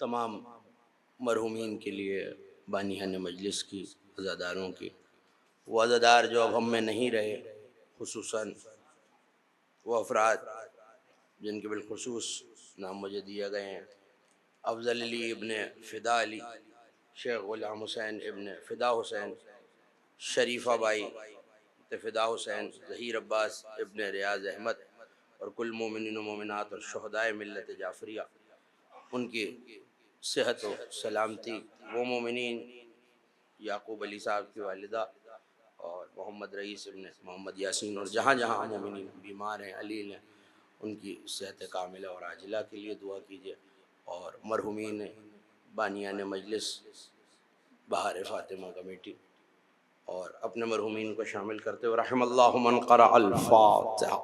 تمام مرحومین کے لیے، بانیان مجلس کی، عزاداروں کی، وہ عزادار جو اب ہم میں نہیں رہے، خصوصاً وہ افراد جن کے بالخصوص نام مجھے دیے گئے ہیں: افضل علی ابن فدا علی، شیخ غلام حسین ابن فدا حسین، شریفہ بائی فدا حسین، ظہیر عباس ابن ریاض احمد، اور کل مومنین و مومنات اور شہدائے ملت جعفریہ، ان کی صحت و سلامتی، وہ مومنین یعقوب علی صاحب کی والدہ اور محمد رئیس ابن محمد یاسین، اور جہاں جہاں مومنین بیمار ہیں، علیل ہیں، ان کی صحت کاملہ اور عاجلہ کے لیے دعا کیجیے، اور مرحومین بانیان مجلس بہار فاطمہ کمیٹی اور اپنے مرحومین کو شامل کرتے ہوئے رحم اللہ من قرأ الفاتحہ۔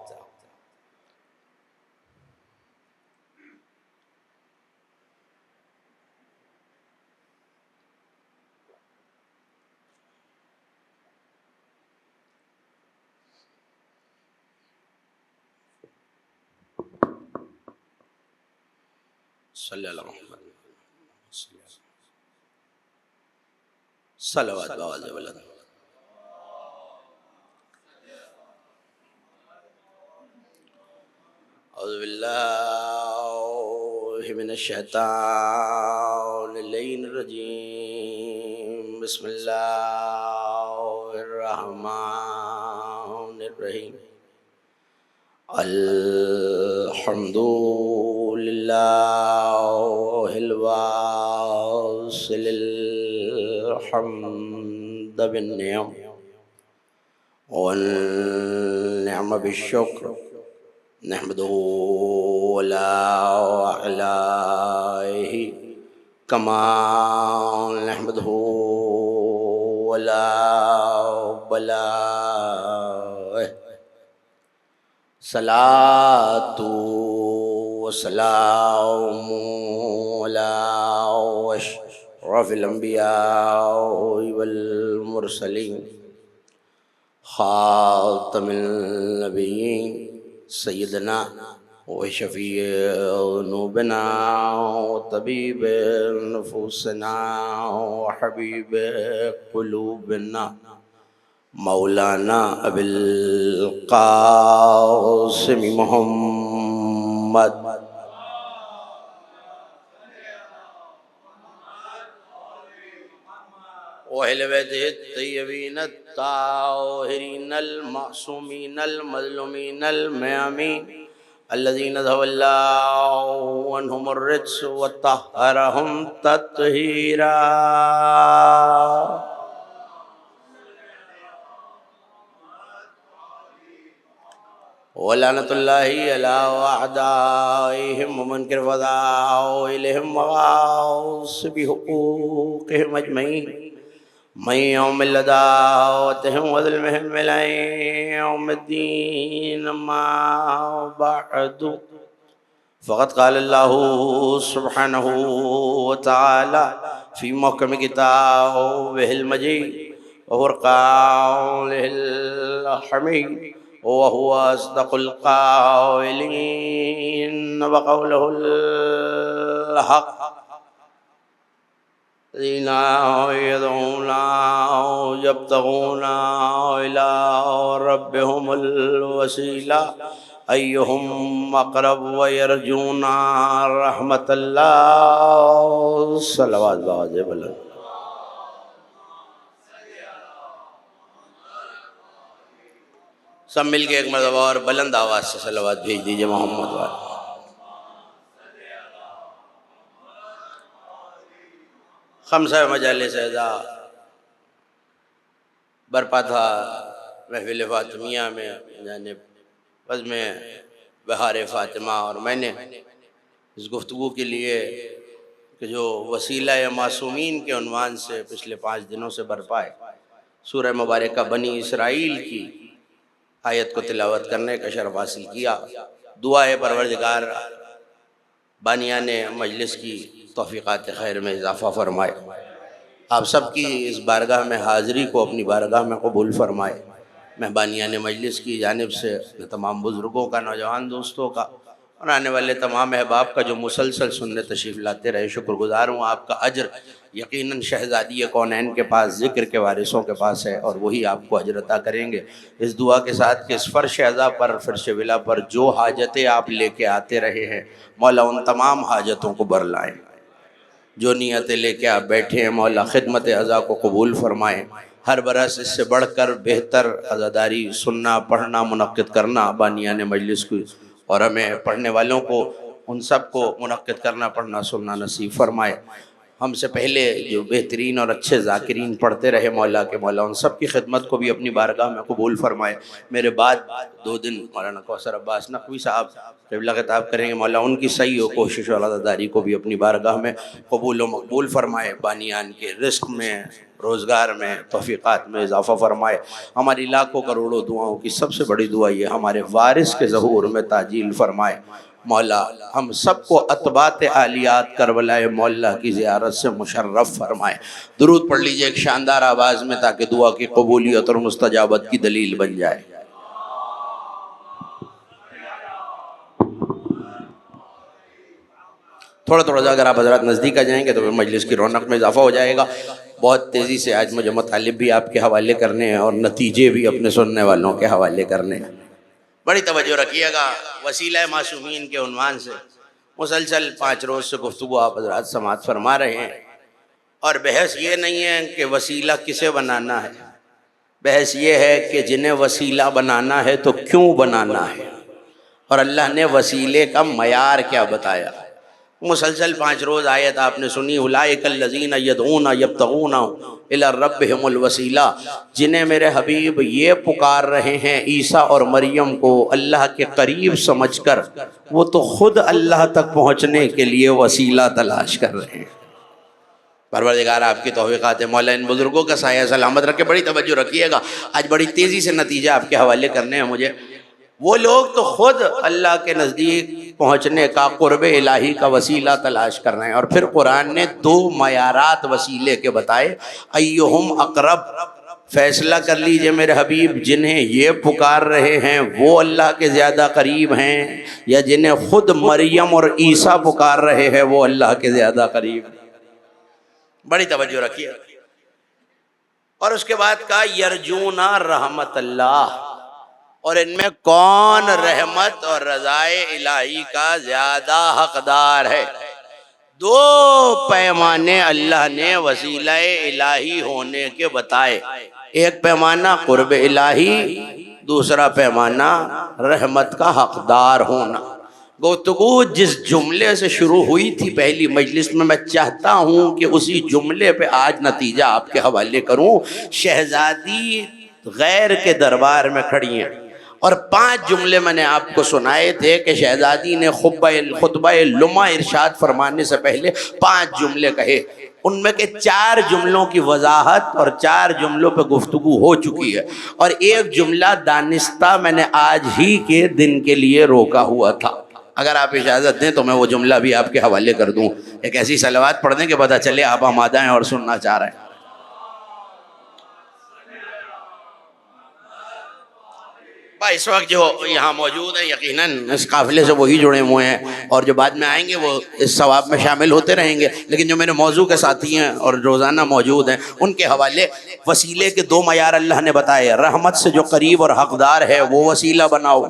صلی اللہ علیہ وسلم، صلوات بآواز بلند۔ اعوذ باللہ من الشیطان اللعین الرجیم، بسم اللہ الرحمن الرحیم۔ الحمد للہ الواصل الحمد بالنعم والنعم بالشکر، نحمده ولا علائه کما نحمده ولا بلائه، صلاة وسلام على أشرف الأنبياء والمرسلين، خاتم النبيين سيدنا وشفيع ذنوبنا وطبيب نفوسنا وحبيب قلوبنا مولانا ابی القاسم محمد وأہل بیتہ الطیبین الطاہرین المعصومین المظلومین الميامین الذین ذهب اللہ عنہم الرجس وطہرہم تطہیرا، ولعنۃ اللہ علی اعدائہم ومنکر فضائلہم وغاصب حقوقہم اجمعین من یوم لداوتہم وظلمہم الی یوم الدین، اما بعد فقد قال اللہ سبحانہ وتعالی فی محکم کتابہ المجید وفرقانہ الحمید، وهو أصدق القائلين وقوله الحق، الذين يدعون يبتغون إلى ربهم الوسيلة أيهم أقرب ويرجون رحمة الله، صلوات بآواز بلند۔ سب مل کے ایک مرتبہ اور بلند آواز سے صلوات بھیج دیجئے محمد والے۔ خمسہ مجالس اعزا برپا تھا محفل فاطمیہ میں جانب بزم بہار فاطمہ، اور میں نے اس گفتگو کے لیے کہ جو وسیلہ معصومین کے عنوان سے پچھلے 5 دنوں سے برپا ہے، سورہ مبارکہ بنی اسرائیل کی آیت کو تلاوت کرنے کا شرف حاصل کیا۔ دعا ہے پروردگار بانیان مجلس کی توفیقات خیر میں اضافہ فرمائے، آپ سب کی اس بارگاہ میں حاضری کو اپنی بارگاہ میں قبول فرمائے۔ میں بانیان مجلس کی جانب سے تمام بزرگوں کا، نوجوان دوستوں کا اور آنے والے تمام احباب کا جو مسلسل سننے تشریف لاتے رہے، شکر گزار ہوں۔ آپ کا اجر یقیناً شہزادی کونین کے پاس، ذکر کے وارثوں کے پاس ہے، اور وہی آپ کو اجر عطا کریں گے۔ اس دعا کے ساتھ کہ اس فرش اعضا پر، فرش ولا پر جو حاجتیں آپ لے کے آتے رہے ہیں، مولا ان تمام حاجتوں کو بر لائیں۔ جو نیتیں لے کے آپ بیٹھے ہیں، مولا خدمت اعضا کو قبول فرمائیں۔ ہر برس اس سے بڑھ کر بہتر عزاداری سننا، پڑھنا، منعقد کرنا بانیان مجلس کی، اور ہمیں پڑھنے والوں کو، ان سب کو منعقد کرنا، پڑھنا، سننا نصیب فرمائے۔ ہم سے پہلے جو بہترین اور اچھے ذاکرین پڑھتے رہے مولا کے، مولا ان سب کی خدمت کو بھی اپنی بارگاہ میں قبول فرمائے۔ میرے بعد 2 دن مولانا کوثر عباس نقوی صاحب قبلہ خطاب کریں گے، مولا ان کی صحیح و کوشش اور عزاداری کو بھی اپنی بارگاہ میں قبول و مقبول فرمائے۔ بانیان کے رزق میں، روزگار میں، توفیقات میں اضافہ فرمائے۔ ہماری لاکھوں کروڑوں دعاؤں کی سب سے بڑی دعا یہ ہمارے وارث کے ظہور میں تعجیل فرمائے۔ مولا ہم سب کو اتباعت عالیات کربلا مولا کی زیارت سے مشرف فرمائے۔ درود پڑھ لیجئے ایک شاندار آواز میں تاکہ دعا کی قبولیت اور مستجابت کی دلیل بن جائے۔ تھوڑا تھوڑا سا اگر آپ حضرات نزدیک آ جائیں گے تو پھر مجلس کی رونق میں اضافہ ہو جائے گا۔ بہت تیزی سے آج مجھے مطالب بھی آپ کے حوالے کرنے ہیں اور نتیجے بھی اپنے سننے والوں کے حوالے کرنے ہیں۔ بڑی توجہ رکھیے گا، وسیلہ معصومین کے عنوان سے مسلسل 5 روز سے گفتگو آپ حضرات سماعت فرما رہے ہیں، اور بحث یہ نہیں ہے کہ وسیلہ کسے بنانا ہے، بحث یہ ہے کہ جنہیں وسیلہ بنانا ہے تو کیوں بنانا ہے، اور اللہ نے وسیلے کا معیار کیا بتایا۔ مسلسل 5 روز آیت آپ نے سنی، اولئک الذین یدعون یبتغون الی ربہم الوسیلہ، جنہیں میرے حبیب یہ پکار رہے ہیں عیسیٰ اور مریم کو اللہ کے قریب سمجھ کر، وہ تو خود اللہ تک پہنچنے کے لیے وسیلہ تلاش کر رہے ہیں۔ پروردگار آپ کی توفیقات مولا ان بزرگوں کا سایہ سلامت رکھے۔ بڑی توجہ رکھیے گا، آج بڑی تیزی سے نتیجہ آپ کے حوالے کرنے ہیں مجھے۔ وہ لوگ تو خود اللہ کے نزدیک پہنچنے کا، قرب الہی کا وسیلہ تلاش کر رہے ہیں، اور پھر قرآن نے 2 معیارات وسیلے کے بتائے۔ ایہم اقرب، فیصلہ کر لیجئے میرے حبیب، جنہیں یہ پکار رہے ہیں وہ اللہ کے زیادہ قریب ہیں، یا جنہیں خود مریم اور عیسیٰ پکار رہے ہیں وہ اللہ کے زیادہ قریب ہیں۔ بڑی توجہ رکھیے۔ اور اس کے بعد کہا یرجون رحمت اللہ، اور ان میں کون رحمت اور رضائے الہی کا زیادہ حقدار ہے۔ 2 پیمانے اللہ نے وسیلہ الہی ہونے کے بتائے، ایک پیمانہ قرب الہی، دوسرا پیمانہ رحمت کا حقدار ہونا۔ گفتگو جس جملے سے شروع ہوئی تھی پہلی مجلس میں چاہتا ہوں کہ اسی جملے پہ آج نتیجہ آپ کے حوالے کروں۔ شہزادی غیر کے دربار میں کھڑی ہیں، اور 5 جملے میں نے آپ کو سنائے تھے کہ شہزادی نے خطبہ لمع ارشاد فرمانے سے پہلے 5 جملے کہے، ان میں کے 4 جملوں کی وضاحت اور 4 جملوں پہ گفتگو ہو چکی ہے، اور ایک جملہ دانستہ میں نے آج ہی کے دن کے لیے روکا ہوا تھا۔ اگر آپ اجازت دیں تو میں وہ جملہ بھی آپ کے حوالے کر دوں، ایک ایسی صلوات پڑھ دیں کہ پتہ چلے آپ آمادہ ہیں اور سننا چاہ رہے ہیں۔ اس وقت جو یہاں موجود ہیں یقیناً اس قافلے سے وہی جڑے ہوئے ہیں، اور جو بعد میں آئیں گے وہ اس ثواب میں شامل ہوتے رہیں گے، لیکن جو میرے موضوع کے ساتھی ہیں اور روزانہ موجود ہیں ان کے حوالے وسیلے کے 2 معیار اللہ نے بتائے۔ رحمت سے جو قریب اور حقدار ہے وہ وسیلہ بناؤ،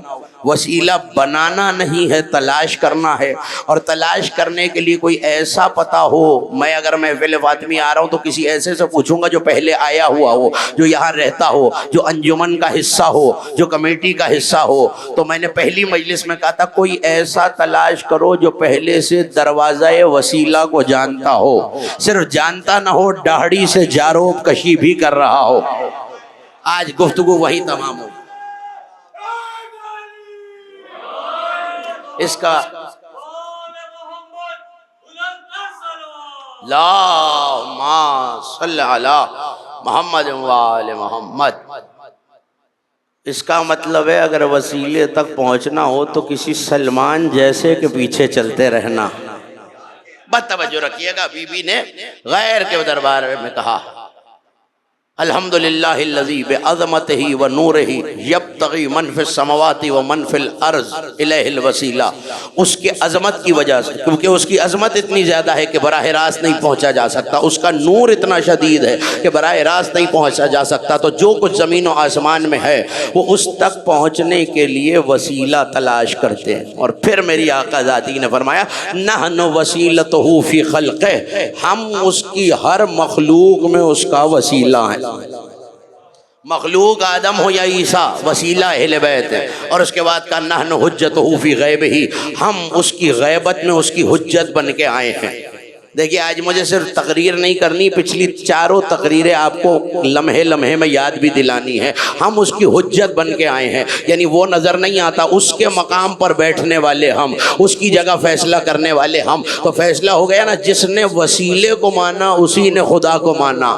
وسیلہ بنانا نہیں ہے، تلاش کرنا ہے، اور تلاش کرنے کے لیے کوئی ایسا پتہ ہو۔ میں اگر محفل فاطمی آ رہا ہوں تو کسی ایسے سے پوچھوں گا جو پہلے آیا ہوا ہو، جو یہاں رہتا ہو، جو انجمن کا حصہ ہو، جو کمیٹی کا حصہ ہو۔ تو میں نے پہلی مجلس میں کہا تھا کوئی ایسا تلاش کرو جو پہلے سے دروازہ وسیلہ کو جانتا ہو، صرف جانتا نہ ہو، داڑھی سے جاروب کشی بھی کر رہا ہو۔ آج گفتگو وہی تمام ہو۔ اس کا اللہم صلی علی محمد وآل محمد، اس کا مطلب ہے اگر وسیلے تک پہنچنا ہو تو کسی سلمان جیسے کے پیچھے چلتے رہنا۔ بس توجہ رکھیے گا، بی بی نے غیر کے دربار میں کہا الحمدللہ الذی بعظمتہ و نورہ یبتغی من فی السماوات و من فی الارض الیہ الوسیلہ، اس کے عظمت کی وجہ سے، کیونکہ اس کی عظمت اتنی زیادہ ہے کہ براہ راست نہیں پہنچا جا سکتا، اس کا نور اتنا شدید ہے کہ براہ راست نہیں پہنچا جا سکتا، تو جو کچھ زمین و آسمان میں ہے وہ اس تک پہنچنے کے لیے وسیلہ تلاش کرتے ہیں۔ اور پھر میری آقا ذاتی نے فرمایا نحن وسیلتہ فی خلقہ، ہم اس کی ہر مخلوق میں اس کا وسیلہ ہیں، مخلوق آدم ہو یا عیسیٰ، وسیلہ اہل بیت ہے۔ اور اس کے بعد کہا نحن حجتہ فی غیبہ، ہم اس کی غیبت میں اس کی حجت بن کے آئے ہیں۔ دیکھیے آج مجھے صرف تقریر نہیں کرنی، پچھلی چاروں تقریریں آپ کو لمحے لمحے میں یاد بھی دلانی ہے۔ ہم اس کی حجت بن کے آئے ہیں، یعنی وہ نظر نہیں آتا، اس کے مقام پر بیٹھنے والے ہم، اس کی جگہ فیصلہ کرنے والے ہم۔ تو فیصلہ ہو گیا نا، جس نے وسیلے کو مانا اسی نے خدا کو مانا۔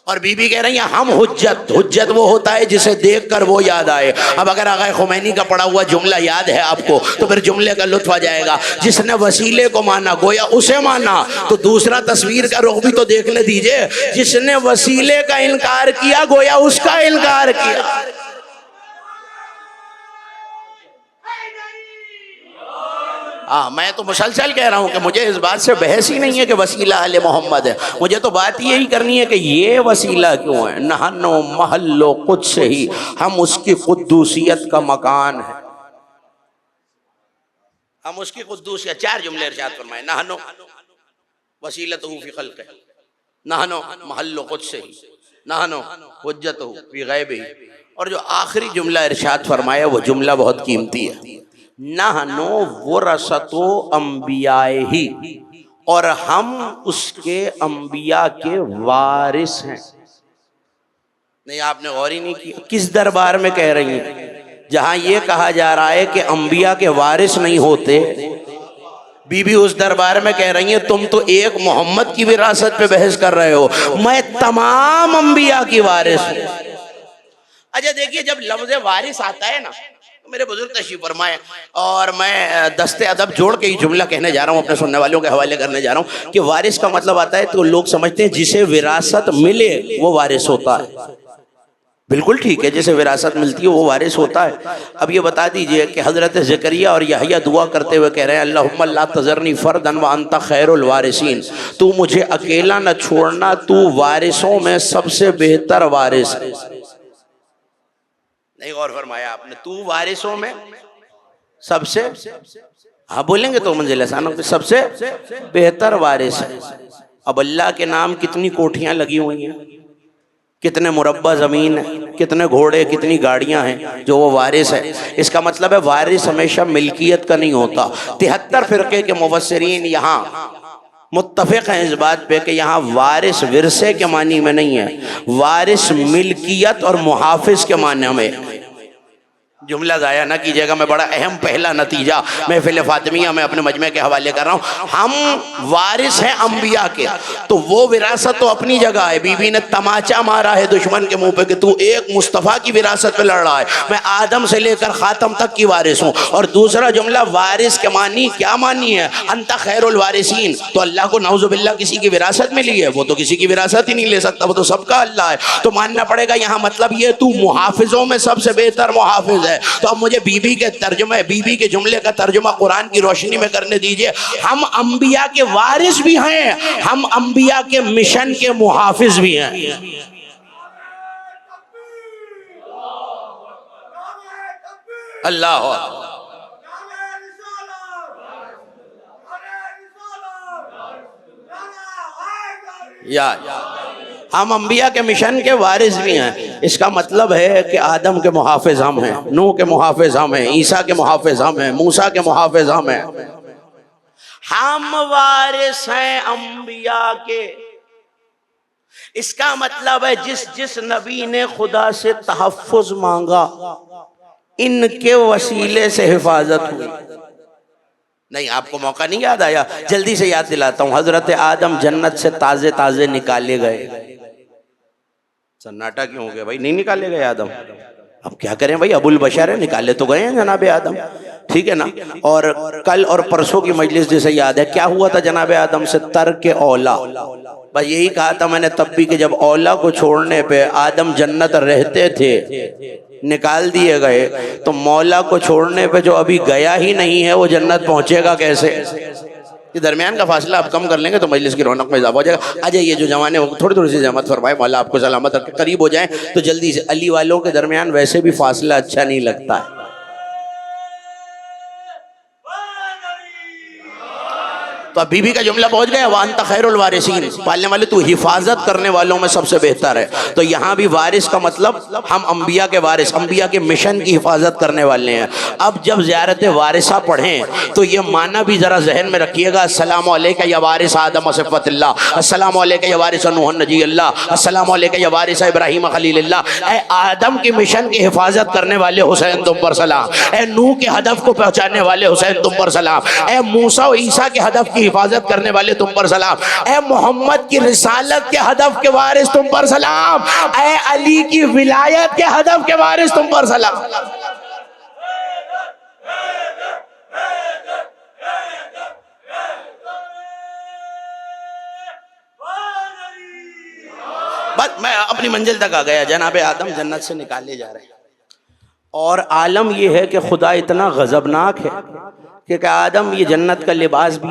اور بی بی کہہ رہی ہیں ہم حجت، حجت وہ ہوتا ہے جسے دیکھ کر وہ یاد آئے۔ اب اگر آقا خمینی کا پڑھا ہوا جملہ یاد ہے آپ کو تو پھر جملے کا لطف آ جائے گا، جس نے وسیلے کو مانا گویا اسے مانا۔ تو دوسرا تصویر کا رخ بھی تو دیکھنے دیجئے، جس نے وسیلے کا انکار کیا گویا اس کا انکار کیا۔ میں تو مسلسل کہہ رہا ہوں کہ مجھے اس بات سے بحث ہی نہیں ہے کہ وسیلہ آل محمد ہے، مجھے تو بات یہی کرنی ہے کہ یہ وسیلہ کیوں ہے۔ نحن محل قدس ہی، ہم اس کی قدوسیت کا مکان ہے، ہم اس کی قدوسیت۔ چار جملے ارشاد فرمائے، نحن وسیلتہ فی خلقہ، نحن محل قدس ہی، نحن حجتہ فی غیبہ۔ اور جو آخری جملہ ارشاد فرمایا وہ جملہ بہت قیمتی ہے، نحن ورثۃ انبیائہ، اور ہم اس کے انبیاء کے وارث ہیں۔ نہیں آپ نے غور ہی نہیں کیا، کس دربار میں کہہ رہی ہیں؟ جہاں یہ کہا جا رہا ہے کہ انبیاء کے وارث نہیں ہوتے، بی بی اس دربار میں کہہ رہی ہیں تم تو ایک محمد کی وراثت پہ بحث کر رہے ہو، میں تمام انبیاء کی وارث ہوں۔ اچھا دیکھیے جب لفظ وارث آتا ہے نا، میرے بزرگ تشریف فرمائے، اور میں دست ادب جوڑ کے یہ جملہ کہنے جا رہا ہوں، اپنے سننے والوں کے حوالے کرنے جا رہا ہوں کہ وارث کا مطلب آتا ہے تو لوگ سمجھتے ہیں جسے وراثت ملے وہ وارث ہوتا ہے۔ بالکل ٹھیک ہے، جسے وراثت ملتی ہے وہ وارث ہوتا ہے۔ اب یہ بتا دیجئے کہ حضرت زکریا اور یحییٰ دعا کرتے ہوئے کہہ رہے ہیں اللہم لا تذرنی فردا وانت خیر الوارثین، تو مجھے اکیلا نہ چھوڑنا، تو وارثوں میں سب سے بہتر وارث ہے۔ نہیں غور فرمایا آپ نے، تو وارثوں میں سب سے، ہاں بولیں گے تو منزل لسانوں پہ سب سے بہتر وارث ہے۔ اب اللہ کے نام کتنی کوٹھیاں لگی ہوئی ہیں، کتنے مربع زمین ہے، کتنے گھوڑے، کتنی گاڑیاں ہیں جو وہ وارث ہے۔ اس کا مطلب ہے وارث ہمیشہ ملکیت کا نہیں ہوتا۔ 73 فرقے کے مفسرین یہاں متفق ہیں اس بات پہ کہ یہاں وارث ورثے کے معنی میں نہیں ہے، وارث ملکیت اور محافظ کے معنی میں۔ جملہ ضائع نہ کیجیے گا، میں بڑا اہم پہلا نتیجہ محفل فاطمیہ میں اپنے مجمع کے حوالے کر رہا ہوں۔ ہم وارث ہیں انبیاء کے، تو وہ وراثت تو اپنی جگہ ہے۔ بی بی نے تماچا مارا ہے دشمن کے منہ پہ کہ تو ایک مصطفیٰ کی وراثت پہ لڑ رہا ہے، میں آدم سے لے کر خاتم تک کی وارث ہوں۔ اور دوسرا جملہ وارث کے معنی کیا معنی ہے؟ انت خیر الوارثین، تو اللہ کو نعوذ باللہ کسی کی وراثت ملی ہے؟ وہ تو کسی کی وراثت ہی نہیں لے سکتا، وہ تو سب کا اللہ ہے۔ تو ماننا پڑے گا یہاں مطلب یہ تو محافظوں میں سب سے بہتر محافظ ہے۔ تو اب مجھے بی بی کے ترجمہ، بی بی کے جملے کا ترجمہ قرآن کی روشنی میں کرنے دیجئے۔ ہم انبیاء کے وارث بھی ہیں، ہم انبیاء کے مشن کے محافظ بھی ہیں۔ اللہ یا ہم انبیاء کے مشن کے وارث بھی ہیں۔ اس کا مطلب ہے کہ آدم کے محافظ ہم ہیں، نوح کے محافظ ہم ہیں، عیسیٰ کے محافظ ہم ہیں، موسیٰ کے محافظ ہم ہیں۔ ہم وارث ہیں انبیاء کے۔ اس کا مطلب ہے جس نبی نے خدا سے تحفظ مانگا ان کے وسیلے سے حفاظت ہوئی۔ نہیں آپ کو موقع نہیں یاد آیا؟ جلدی سے یاد دلاتا ہوں۔ حضرت آدم جنت سے تازے تازے نکالے گئے۔ سناٹا کیوں ہو گیا بھائی؟ نہیں نکالے گئے آدم؟ اب کیا کریں بھائی، ابو البشر ہے، نکالے تو گئے ہیں جناب آدم۔ ٹھیک ہے نا. اور کل اور پرسوں کی مجلس جیسے یاد ہے کیا ہوا تھا جناب آدم سے؟ ترک اولا. بس یہی کہا تھا میں نے تب بھی کہ جب اولا کو چھوڑنے پہ آدم جنت رہتے تھے نکال دیے گئے تو مولا کو چھوڑنے پہ جو ابھی گیا ہی نہیں ہے وہ جنت پہنچے گا کیسے؟ یہ درمیان کا فاصلہ آپ کم کر لیں گے تو مجلس کی رونق میں اضافہ ہو جائے گا. آ جائیے جو جوانے تھوڑی سی زحمت فرمائے مولا آپ کو سلامت رکھے قریب ہو جائیں تو جلدی سے. علی والوں کے درمیان ویسے بھی فاصلہ اچھا نہیں لگتا ہے. تو اب بی بی کا جملہ پہنچ گیا وَأَنْتَ خَيْرُ الْوَارِثِينَ. پالنے والے تو حفاظت کرنے والوں میں سب سے بہتر ہے. تو یہاں بھی وارث کا مطلب ہم انبیاء کے وارث، انبیاء کے مشن کی حفاظت کرنے والے ہیں. اب جب زیارت وارثہ پڑھیں تو یہ معنی بھی ذرا ذہن میں رکھیے گا. السلام علیکہ یا وارث آدم و صفوت اللہ، السلام علیکہ یا وارث نوح نجی اللہ، السلام علیکہ یا وارث ابراہیم خلیل اللہ. اے آدم کی مشن کی حفاظت کرنے والے حسین تم پر سلام. اے نوح کے ہدف کو پہنچانے والے حسین تم پر سلام. اے موسیٰ و عیسیٰ کے ہدف کی حفاظت کرنے والے تم پر سلام. اے محمد کی رسالت کے ہدف کے وارث تم پر سلام. اے علی کی ولایت کے ہدف کے وارث تم پر سلام. بس میں اپنی منزل تک آ گیا. جناب آدم جنت سے نکالے جا رہے ہیں اور عالم یہ ہے کہ خدا اتنا غضبناک ہے کہ آدم یہ جنت کا لباس بھی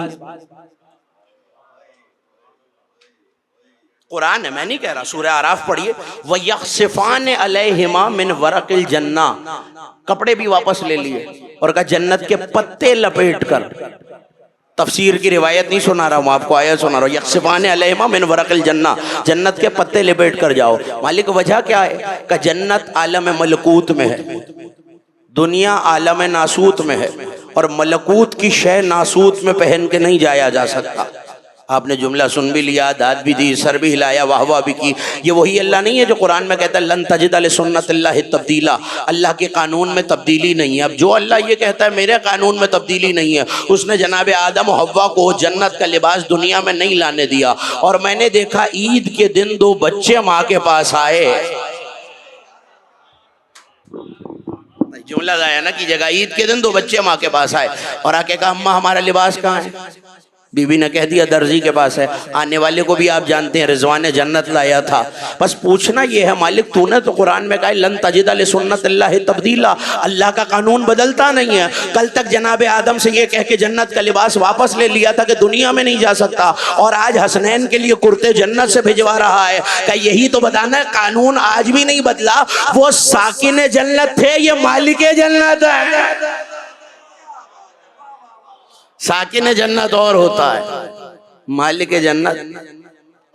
قرآن ہے، میں نہیں کہہ رہا. سورہ اعراف پڑھیے وَيَخْصِفَانِ عَلَيْهِمَا مِنْ وَرَقِ الْجَنَّةِ. کپڑے بھی واپس لے لیے اور کہا جنت کے پتے لپیٹ کر. تفسیر کی روایت نہیں سنا رہا ہوں آپ کو، آیت سنا رہا ہوں. یخصفان علیہما من ورق الجنہ، جنت کے پتے لپیٹ کر جاؤ. مالک وجہ کیا ہے کہ جنت عالم ملکوت میں ہے، دنیا عالم ناسوت میں ہے اور ملکوت کی شے ناسوت میں پہن کے نہیں جایا جا سکتا. آپ نے جملہ سن بھی لیا، داد بھی دی، سر بھی ہلایا، واہ واہ بھی کی. یہ وہی اللہ نہیں ہے جو قرآن میں کہتا ہے لن تجد لسنت اللہ تبدیلا. اللہ کے قانون میں تبدیلی نہیں ہے. اب جو اللہ یہ کہتا ہے میرے قانون میں تبدیلی نہیں ہے، اس نے جناب آدم و حوا کو جنت کا لباس دنیا میں نہیں لانے دیا. اور میں نے دیکھا عید کے دن دو بچے ماں کے پاس آئے. جملہ ضائع نہ کیجیے گا. عید کے دن دو بچے ماں کے پاس آئے اور آ کے کہا اماں ہمارا لباس کہاں ہے؟ بی بی نے کہہ دیا درزی کے پاس ہے. آنے والے کو بھی آپ جانتے ہیں رضوان جنت لایا تھا. بس پوچھنا یہ ہے مالک تو نے تو قرآن میں کہا لن تجد لسنت اللہ تبدیلا، اللہ کا قانون بدلتا نہیں ہے. کل تک جناب آدم سے یہ کہہ کے جنت کا لباس واپس لے لیا تھا کہ دنیا میں نہیں جا سکتا، اور آج حسنین کے لیے کرتے جنت سے بھجوا رہا ہے. کہ یہی تو بتانا ہے قانون آج بھی نہیں بدلا. وہ ساکن جنت تھے، یہ مالک جنت ہے. ساکن جنت اور ہوتا ہے، مالک جنت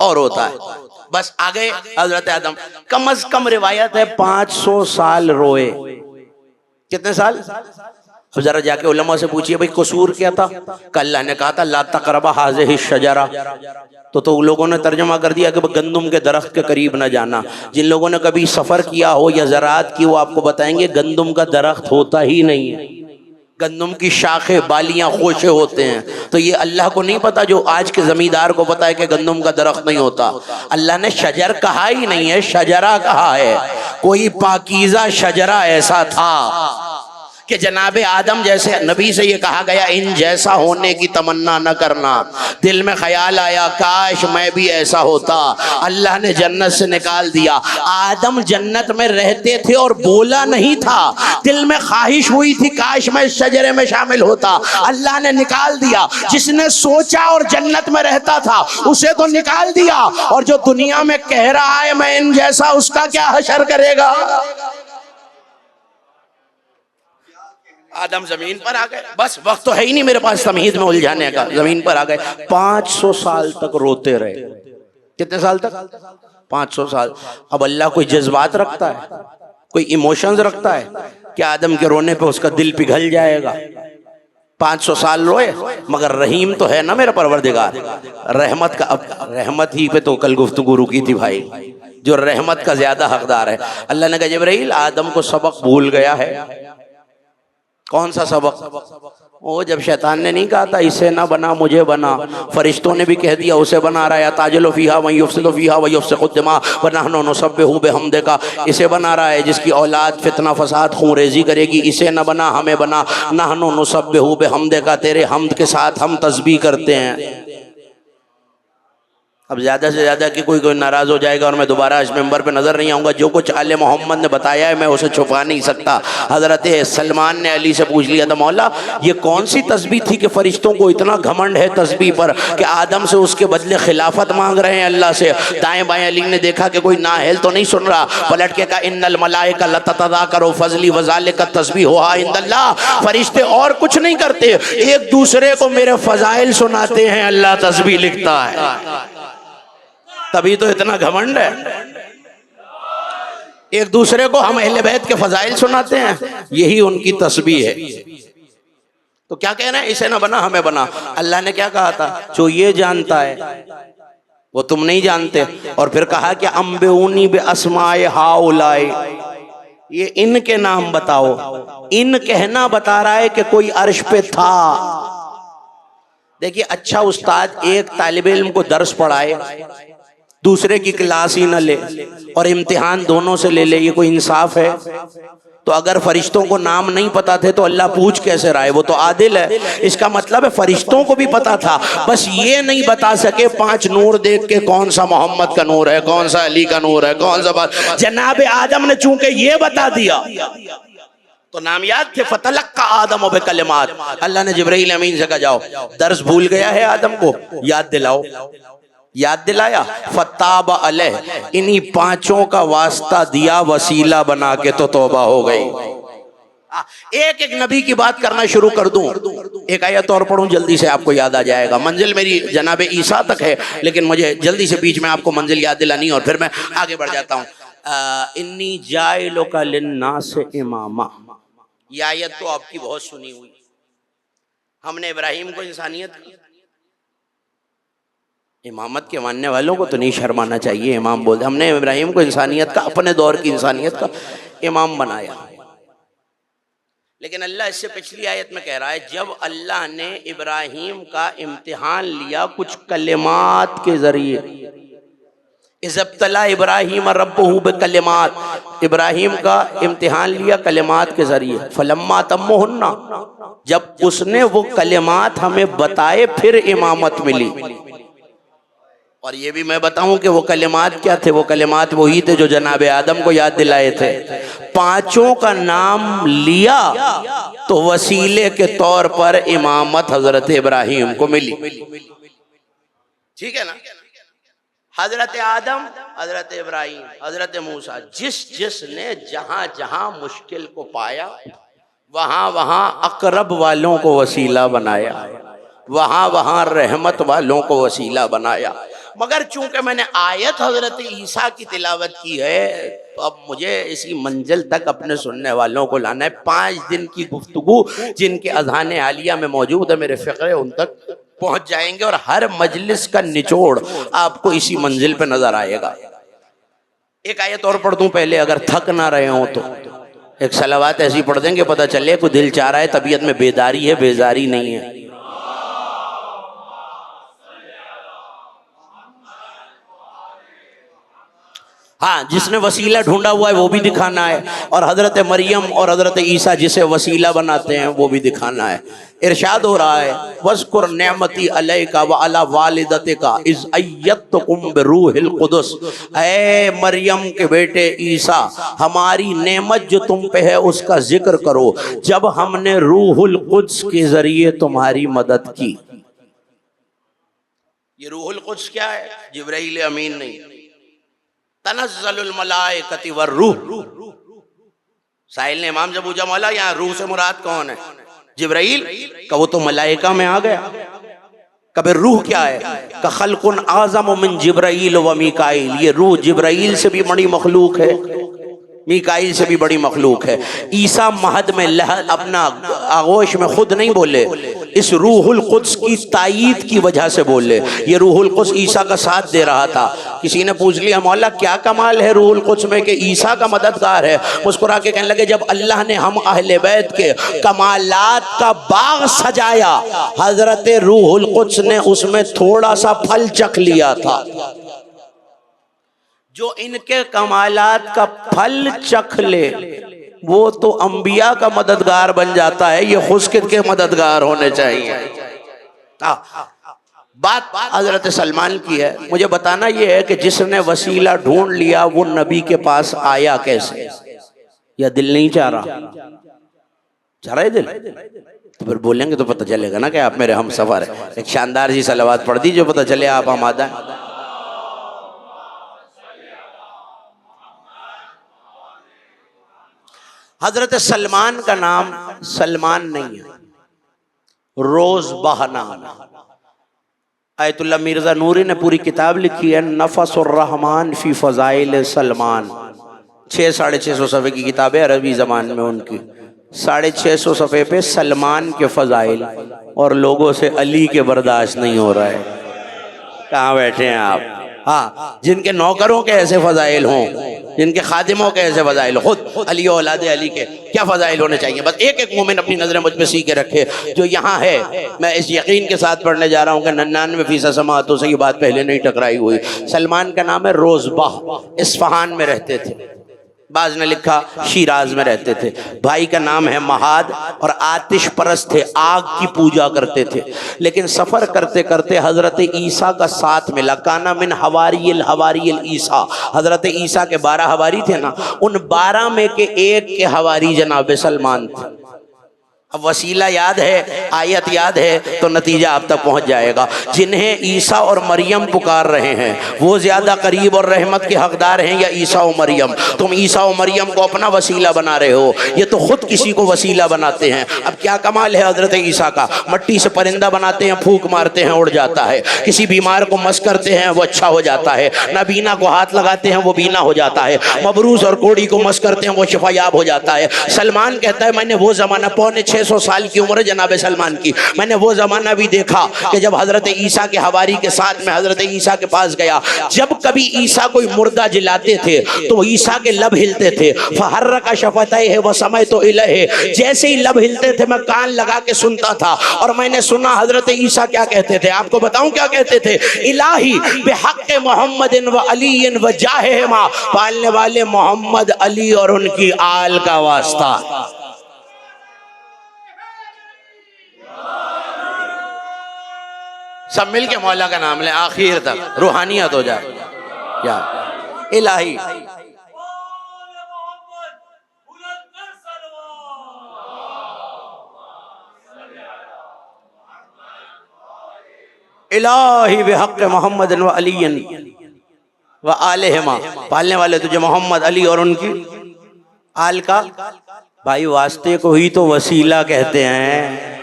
اور ہوتا ہے. بس آگے حضرت آدم کم از کم روایت ہے 500 سال روئے. کتنے سال؟ اب ذرا جا کے علماء سے پوچھئے بھئی قصور کیا تھا؟ کہ اللہ نے کہا تھا لا تقربا هذه الشجرہ. تو لوگوں نے ترجمہ کر دیا کہ گندم کے درخت کے قریب نہ جانا. جن لوگوں نے کبھی سفر کیا ہو یا زراعت کی وہ آپ کو بتائیں گے گندم کا درخت ہوتا ہی نہیں ہے. گندم کی شاخیں بالیاں خوشے ہوتے ہیں. تو یہ اللہ کو نہیں پتا جو آج کے زمیندار کو پتا ہے کہ گندم کا درخت نہیں ہوتا. اللہ نے شجر کہا ہی نہیں ہے، شجرہ کہا ہے. کوئی پاکیزہ شجرہ ایسا تھا کہ جناب آدم جیسے نبی سے یہ کہا گیا ان جیسا ہونے کی تمنا نہ کرنا. دل میں خیال آیا کاش میں بھی ایسا ہوتا. اللہ نے جنت سے نکال دیا. آدم جنت میں رہتے تھے اور بولا نہیں تھا. دل میں خواہش ہوئی تھی کاش میں اس شجرے میں شامل ہوتا. اللہ نے نکال دیا. جس نے سوچا اور جنت میں رہتا تھا اسے تو نکال دیا، اور جو دنیا میں کہہ رہا ہے میں ان جیسا، اس کا کیا حشر کرے گا؟ آدم زمین پر آ گئے. بس وقت تو ہے ہی نہیں میرے پاس تمہید میں الجھانے کا. زمین پر آ گئے. 500 سال تک روتے رہے. کتنے سال تک؟ 500 سال. اب اللہ کوئی جذبات رکھتا ہے، کوئی ایموشنز رکھتا ہے کہ آدم کے رونے پہ اس کا دل پگھل جائے گا؟ 500 سال روئے، مگر رحیم تو ہے نا میرا پروردگار. رحمت کا اب رحمت ہی پہ تو کل گفتگو رکی تھی بھائی، جو رحمت کا زیادہ حقدار ہے. اللہ نے کہا جبرائیل آدم کو سبق بھول گیا ہے. کون سا سبق؟ وہ جب شیطان نے نہیں کہا تھا اسے نہ بنا مجھے بنا، فرشتوں نے بھی کہہ دیا اسے بنا رہا ہے، تاجل فیہا من یفسد فیہا ویفسق الدماء ونحن نسبح بحمدک، اسے بنا رہا ہے جس کی اولاد فتنہ فساد خون ریزی کرے گی، اسے نہ بنا ہمیں بنا، نحن نسبح بحمدک، تیرے حمد کے ساتھ ہم تسبیح کرتے ہیں۔ اب زیادہ سے زیادہ کہ کوئی ناراض ہو جائے گا اور میں دوبارہ اس ممبر پہ نظر نہیں آؤں گا، جو کچھ آل محمد نے بتایا ہے میں اسے چھپا نہیں سکتا۔ حضرت سلمان نے علی سے پوچھ لیا تھا مولا یہ کون سی تسبیح تھی کہ فرشتوں کو اتنا گھمنڈ ہے تسبیح پر کہ آدم سے اس کے بدلے خلافت مانگ رہے ہیں اللہ سے؟ دائیں بائیں علی نے دیکھا کہ کوئی نااہل تو نہیں سن رہا، پلٹ کے کہا ان الملائکہ لتتذاکر فضلی وذالک التسبیح عند اللہ، فرشتے اور کچھ نہیں کرتے، ایک دوسرے کو میرے فضائل سناتے ہیں، اللہ تسبیح لکھتا ہے۔ تبھی تو اتنا گھمنڈ ہے، ایک دوسرے کو ہم اہل بیت کے فضائل سناتے ہیں، یہی ان کی تسبیح ہے۔ تو کیا کہنا ہے اسے نہ بنا ہمیں بنا؟ اللہ نے کیا کہا تھا؟ جو یہ جانتا ہے وہ تم نہیں جانتے، اور پھر کہا کہ انبئونی باسماء ہؤلاء، یہ ان کے نام بتاؤ۔ ان کہنا بتا رہا ہے کہ کوئی عرش پہ تھا۔ دیکھیے اچھا استاد ایک طالب علم کو درس پڑھائے، دوسرے کی کلاس ہی نہ لے اور امتحان دونوں سے لے لے، یہ کوئی انصاف ہے؟ تو اگر فرشتوں کو نام نہیں پتا تھے تو اللہ پوچھ کیسے رہا ہے؟ وہ تو عادل ہے۔ اس کا مطلب ہے فرشتوں کو بھی پتا تھا، بس یہ نہیں بتا سکے 5 نور دیکھ کے کون سا محمد کا نور ہے، کون سا علی کا نور ہے، کون سا بات۔ جناب آدم نے چونکہ یہ بتا دیا تو نام یاد تھے، فتلقى آدم بکلمات، اللہ نے جبرائیل امین سے کہا جاؤ درس بھول گیا ہے آدم کو یاد دلاؤ، یاد دلایا، فتاب علیہ، انہی 5 کا واسطہ دیا وسیلہ بنا کے تو توبہ ہو گئی۔ ایک ایک نبی کی بات کرنا شروع کر دوں، ایک آیت اور پڑھوں جلدی سے آپ کو یاد آ جائے گا۔ منزل میری جناب عیسیٰ تک ہے لیکن مجھے جلدی سے بیچ میں آپ کو منزل یاد دلانی اور پھر میں آگے بڑھ جاتا ہوں۔ انی جاعلک للناس اماما، یہ آیت تو آپ کی بہت سنی ہوئی۔ ہم نے ابراہیم کو انسانیت کی، امامت کے ماننے والوں کو تو نہیں شرمانا چاہیے، امام بولتے ہم نے ابراہیم کو انسانیت کا، اپنے دور کی انسانیت کا امام بنایا۔ لیکن اللہ اس سے پچھلی آیت میں کہہ رہا ہے جب اللہ نے ابراہیم کا امتحان لیا کچھ کلمات کے ذریعے، اذ ابتلی ابراہیم ربہ بکلمات، ابراہیم کا امتحان لیا کلمات کے ذریعے، فلما تمہن، جب اس نے وہ کلمات ہمیں بتائے پھر امامت ملی۔ اور یہ بھی میں بتاؤں کہ وہ کلمات کیا تھے؟ وہ کلمات وہی تھے جو جناب آدم کو یاد دلائے تھے۔ 5 کا نام لیا تو وسیلے کے طور پر امامت حضرت ابراہیم کو ملی۔ ٹھیک ہے نا؟ حضرت آدم، حضرت ابراہیم، حضرت موسیٰ، جس نے جہاں جہاں مشکل کو پایا وہاں وہاں اقرب والوں کو وسیلہ بنایا، وہاں وہاں رحمت والوں کو وسیلہ بنایا۔ مگر چونکہ میں نے آیت حضرت عیسیٰ کی تلاوت کی ہے تو اب مجھے اسی منزل تک اپنے سننے والوں کو لانا ہے۔ 5 دن کی گفتگو جن کے اذہان عالیہ میں موجود ہے میرے فقرے، ان تک پہنچ جائیں گے اور ہر مجلس کا نچوڑ آپ کو اسی منزل پہ نظر آئے گا۔ ایک آیت اور پڑھ دوں پہلے، اگر تھک نہ رہے ہوں تو ایک صلوات ایسی پڑھ دیں گے پتہ چلے کوئی دل چاہ رہا ہے، طبیعت میں بیداری ہے، بیزاری نہیں ہے۔ ہاں جس نے وسیلہ ڈھونڈا ہوا ہے وہ بھی دکھانا ہے، اور حضرت مریم اور حضرت عیسیٰ جسے وسیلہ بناتے ہیں وہ بھی دکھانا ہے۔ ارشاد ہو رہا ہے وَاذْكُرْ نِعْمَتِي عَلَيْكَ وَعَلَى وَالِدَتِكَ إِذْ أَيَّدْتُكُمْ بِالرُّوحِ الْقُدُسِ، اے مریم کے بیٹے عیسیٰ ہماری نعمت جو تم پہ ہے اس کا ذکر کرو جب ہم نے روح القدس کے ذریعے تمہاری مدد کی۔ یہ روح القدس کیا ہے؟ جبرائیل امین نہیں، تنزل الملائکۃ والروح۔ سائل نے امام سے پوچھا مولا یہاں روح سے مراد کون ہے؟ جبرائیل کہ وہ تو ملائکہ میں آ گیا۔ کبھی روح کیا ہے؟ کہ خلق اعظم من جبرائیل و میکائیل، یہ روح جبرائیل سے بھی بڑی مخلوق ہے۔ میکائیل سے بھی بڑی مخلوق ہے۔ عیسیٰ مہد میں اپنا آغوش میں خود نہیں بولے، اس روح القدس کی تائید کی وجہ سے بولے۔ یہ روح القدس عیسیٰ کا ساتھ دے رہا تھا۔ کسی نے پوچھ لیا مولا کیا کمال ہے روح القدس میں کہ عیسیٰ کا مددگار ہے؟ مسکرا کے کہنے لگے جب اللہ نے ہم اہل بیت کے کمالات کا باغ سجایا، حضرت روح القدس نے اس میں تھوڑا سا پھل چکھ لیا تھا۔ جو ان کے کمالات کا پھل چکھ لے وہ تو انبیاء کا مددگار بن جاتا ہے، یہ خود کے مددگار ہونے چاہیے۔ بات حضرت سلمان کی ہے۔ مجھے بتانا یہ ہے کہ جس نے وسیلہ ڈھونڈ لیا وہ نبی کے پاس آیا کیسے؟ یا دل نہیں چاہ رہا؟ چاہ رہا ہے دل؟ تو پھر بولیں گے تو پتہ چلے گا نا کہ آپ میرے ہم سفر ہیں۔ ایک شاندار سی صلوات پڑھ دی جو پتہ چلے آپ آمادہ ہیں۔ حضرت سلمان کا نام سلمان نہیں ہے، روز بہ نام ہے۔ آیت اللہ مرزا نوری نے پوری کتاب لکھی ہے نفس الرحمن فی فضائل سلمان، 650 صفحے کی کتاب ہے عربی زبان میں ان کی، 650 صفحے پہ سلمان کے فضائل، اور لوگوں سے علی کے برداشت نہیں ہو رہا ہے۔ کہاں بیٹھے ہیں آپ؟ ہاں، جن کے نوکروں کے ایسے فضائل ہوں، جن کے خادموں کے ایسے فضائل، خود علی و اولاد علی کے کیا فضائل ہونے چاہیے؟ بس ایک ایک مومن اپنی نظریں مجھ پہ سی کے رکھے جو یہاں ہے۔ میں اس یقین کے ساتھ پڑھنے جا رہا ہوں کہ 99% سماعتوں سے یہ بات پہلے نہیں ٹکرائی ہوئی۔ سلمان کا نام ہے روزبہ، اصفہان میں رہتے تھے، بعض نے لکھا شیراز میں رہتے تھے۔ بھائی کا نام ہے مہاد، اور آتش پرست تھے، آگ کی پوجا کرتے تھے۔ لیکن سفر کرتے کرتے حضرت عیسیٰ کا ساتھ ملا، کانا من حواری العیسیٰ، حضرت عیسیٰ کے 12 حواری تھے نا، ان 12 میں کے ایک کے حواری جناب سلمان تھے۔ اب وسیلہ یاد ہے، آیت یاد ہے تو نتیجہ آپ تک پہنچ جائے گا۔ جنہیں عیسیٰ اور مریم پکار رہے ہیں وہ زیادہ قریب اور رحمت کے حقدار ہیں یا عیسیٰ و مریم؟ تم عیسیٰ و مریم کو اپنا وسیلہ بنا رہے ہو، یہ تو خود کسی کو وسیلہ بناتے ہیں۔ اب کیا کمال ہے حضرت عیسیٰ کا؟ مٹی سے پرندہ بناتے ہیں، پھونک مارتے ہیں اڑ جاتا ہے۔ کسی بیمار کو مس کرتے ہیں وہ اچھا ہو جاتا ہے۔ نابینا کو ہاتھ لگاتے ہیں وہ بینا ہو جاتا ہے۔ مبروز اور کوڑی کو مس کرتے ہیں وہ شفا یاب ہو جاتا ہے۔ سلمان کہتا ہے میں نے وہ زمانہ، 650 سال کی عمر ہے جناب سلمان کی، میں نے وہ زمانہ بھی دیکھا کہ جب حضرت عیسیٰ کے حواری کے ساتھ میں حضرت عیسیٰ کے پاس گیا، جب کبھی عیسیٰ کوئی مردہ جلاتے تھے تو عیسیٰ کے لب ہلتے تھے، فحرک شفتیہ وسمعت الیہ، جیسے ہی لب ہلتے تھے میں کان لگا کے سنتا تھا، اور میں نے سنا حضرت عیسیٰ کیا کہتے تھے۔ آپ کو بتاؤں کیا کہتے تھے؟ الہی بحق محمد و علی و جاہہما، پالنے والے محمد، علی اور ان کی آل کا واسطہ۔ سب مل کے مولا کا نام لیں آخر تک، روحانیت ہو جائے۔ کیا الہی الہی بحق محمد و علی و آلہما، پالنے والے تجھے محمد، علی اور ان کی آل کا۔ بھائی واسطے کو ہی تو وسیلہ کہتے ہیں۔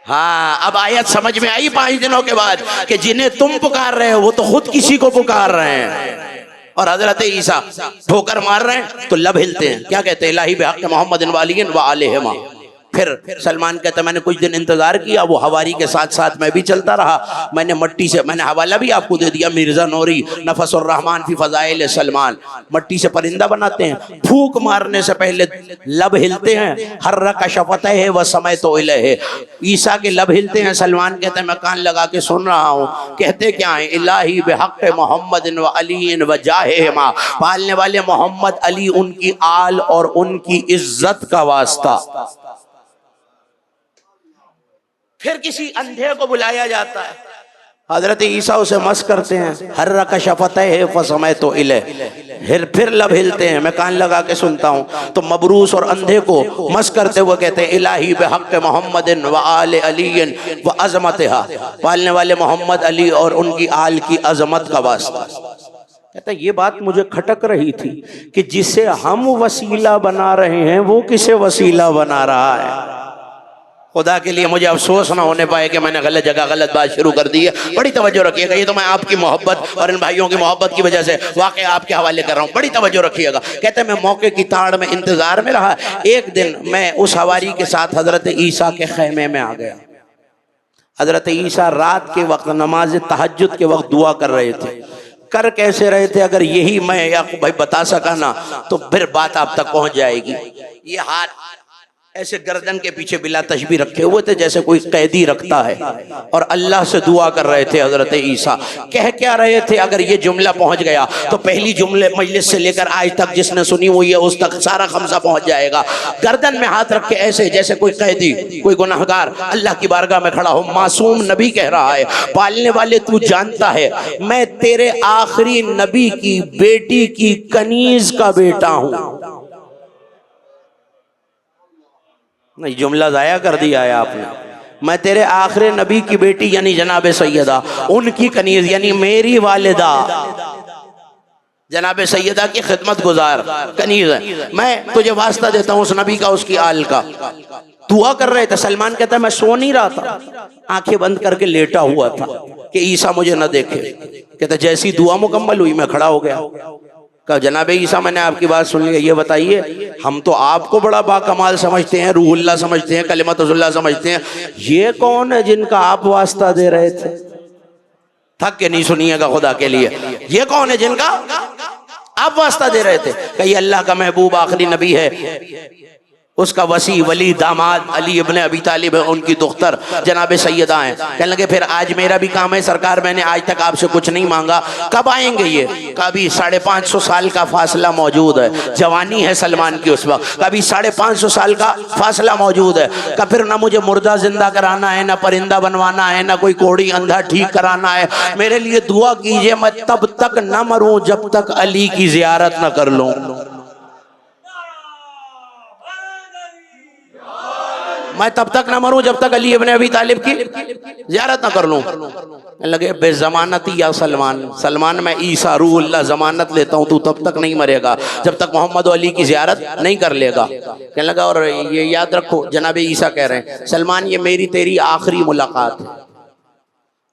ہاں اب آیت سمجھ میں آئی 5 دنوں کے بعد کہ جنہیں تم پکار رہے ہو وہ تو خود کسی کو پکار رہے ہیں۔ اور حضرت عیسیٰ ٹھوکر مار رہے ہیں تو لب ہلتے ہیں، کیا کہتے ہیں؟ الہی بحق محمد و علی و آلہما۔ پھر سلمان کہتا ہے میں نے کچھ دن انتظار کیا، وہ حواری کے ساتھ ساتھ میں بھی چلتا رہا۔ میں نے مٹی سے، میں نے حوالہ بھی آپ کو دے دیا، مرزا نوری نفس الرحمن فی فضائل سلمان، مٹی سے پرندہ بناتے ہیں، پھونک مارنے سے پہلے لب ہلتے ہیں، حرک شفتیہ وسمعت الیہ، عیسیٰ کے لب ہلتے ہیں۔ سلمان کہتا ہے میں کان لگا کے سن رہا ہوں، کہتے کیا ہیں؟ الہی بحق محمد و علی و جاہہما، پالنے والے محمد، علی، ان کی آل اور ان کی عزت کا واسطہ۔ پھر کسی اندھے کو بلایا جاتا ہے، حضرت عیسیٰ اسے مس کرتے ہیں، حرک شفتیہ فسمعت الیہ، پھر لب ہلتے ہیں، میں کان لگا کے سنتا ہوں۔ تو مبروس اور اندھے کو مس کرتے ہوئے کہتے ہیں الہی بحق محمد و آل علی و عظمتہا، پالنے والے محمد، علی اور ان کی آل کی عظمت کا واسطہ۔ کہتا ہے یہ بات مجھے کھٹک رہی تھی کہ جسے ہم وسیلہ بنا رہے ہیں وہ کسے وسیلہ بنا رہا ہے؟ خدا کے لیے مجھے افسوس نہ ہونے پائے کہ میں نے غلط جگہ غلط بات شروع کر دی ہے. بڑی توجہ رکھیے گا, یہ تو میں آپ کی محبت اور ان بھائیوں کی محبت کی وجہ سے واقعہ آپ کے حوالے کر رہا ہوں. بڑی توجہ رکھیے گا. کہتے ہیں میں موقع کی تاڑ میں انتظار میں رہا. ایک دن میں اس حواری کے ساتھ حضرت عیسیٰ کے خیمے میں آ گیا. حضرت عیسیٰ رات کے وقت نماز تہجد کے وقت دعا کر رہے تھے. کر کیسے رہے تھے؟ اگر یہی میں یعقوب بھائی بتا سکا نا تو پھر بات آپ تک پہنچ جائے گی. یہ ہاتھ ایسے گردن کے پیچھے بلا تشبیہ رکھے ہوئے تھے جیسے کوئی قیدی رکھتا ہے, اور اللہ سے دعا کر رہے تھے حضرت عیسیٰ. کہہ کیا رہے تھے؟ اگر یہ جملہ پہنچ گیا تو پہلی جملے مجلس سے لے کر آج تک جس نے سنی ہوئی ہے اس تک سارا خمسہ پہنچ جائے گا. گردن میں ہاتھ رکھ کے ایسے جیسے کوئی قیدی, کوئی گناہگار اللہ کی بارگاہ میں کھڑا ہو. معصوم نبی کہہ رہا ہے, پالنے والے تو جانتا ہے میں تیرے آخری نبی کی بیٹی کی کنیز کا بیٹا ہوں. نہیں, جملہ ضائع کر دیا ہے آپ نے. میں تیرے آخری نبی کی بیٹی یعنی جناب سیدہ, ان کی کنیز یعنی میری والدہ جناب سیدہ کی خدمت گزار کنیز ہے. میں تجھے واسطہ دیتا ہوں اس نبی کا, اس کی آل کا. دعا کر رہے تھے. سلمان کہتا ہے میں سو نہیں رہا تھا, آنکھیں بند کر کے لیٹا ہوا تھا کہ عیسیٰ مجھے نہ دیکھے. کہتا جیسی دعا مکمل ہوئی میں کھڑا ہو گیا. کہ جناب عیسیٰ میں نے آپ کی بات سن لی, یہ بتائیے ہم تو آپ کو بڑا باکمال سمجھتے ہیں, روح اللہ سمجھتے ہیں, کلمت اللہ سمجھتے ہیں, یہ کون ہے جن کا آپ واسطہ دے رہے تھے؟ تھک کے نہیں سنیے گا خدا کے لیے. یہ کون ہے جن کا آپ واسطہ دے رہے تھے؟ کہ یہ اللہ کا محبوب آخری نبی ہے, اس کا وسیع ولی داماد علی ابن ابی طالب ہے, ان کی دختر جناب سیدہ ہیں. کہنے لگے پھر آج میرا بھی کام ہے سرکار, میں نے آج تک آپ سے کچھ نہیں مانگا, کب آئیں گے یہ؟ کبھی 550 سال کا فاصلہ موجود ہے, جوانی ہے سلمان کی اس وقت, کبھی 550 سال کا فاصلہ موجود ہے. کہ پھر نہ مجھے مردہ زندہ کرانا ہے, نہ پرندہ بنوانا ہے, نہ کوئی کوڑی اندھا ٹھیک کرانا ہے. میرے لیے دعا کیجئے میں تب تک نہ مروں جب تک علی کی زیارت نہ کر لوں. میں تب تک نہ مروں جب تک علی ابن ابی طالب کی زیارت نہ کر لوں. لگے بے ضمانتی یا سلمان, سلمان میں عیسیٰ روح اللہ ضمانت لیتا ہوں تو تب تک نہیں مرے گا جب تک محمد و علی کی زیارت نہیں کر لے گا. کہنے لگا اور یہ یاد رکھو جناب عیسیٰ کہہ رہے ہیں سلمان یہ میری تیری آخری ملاقات ہے.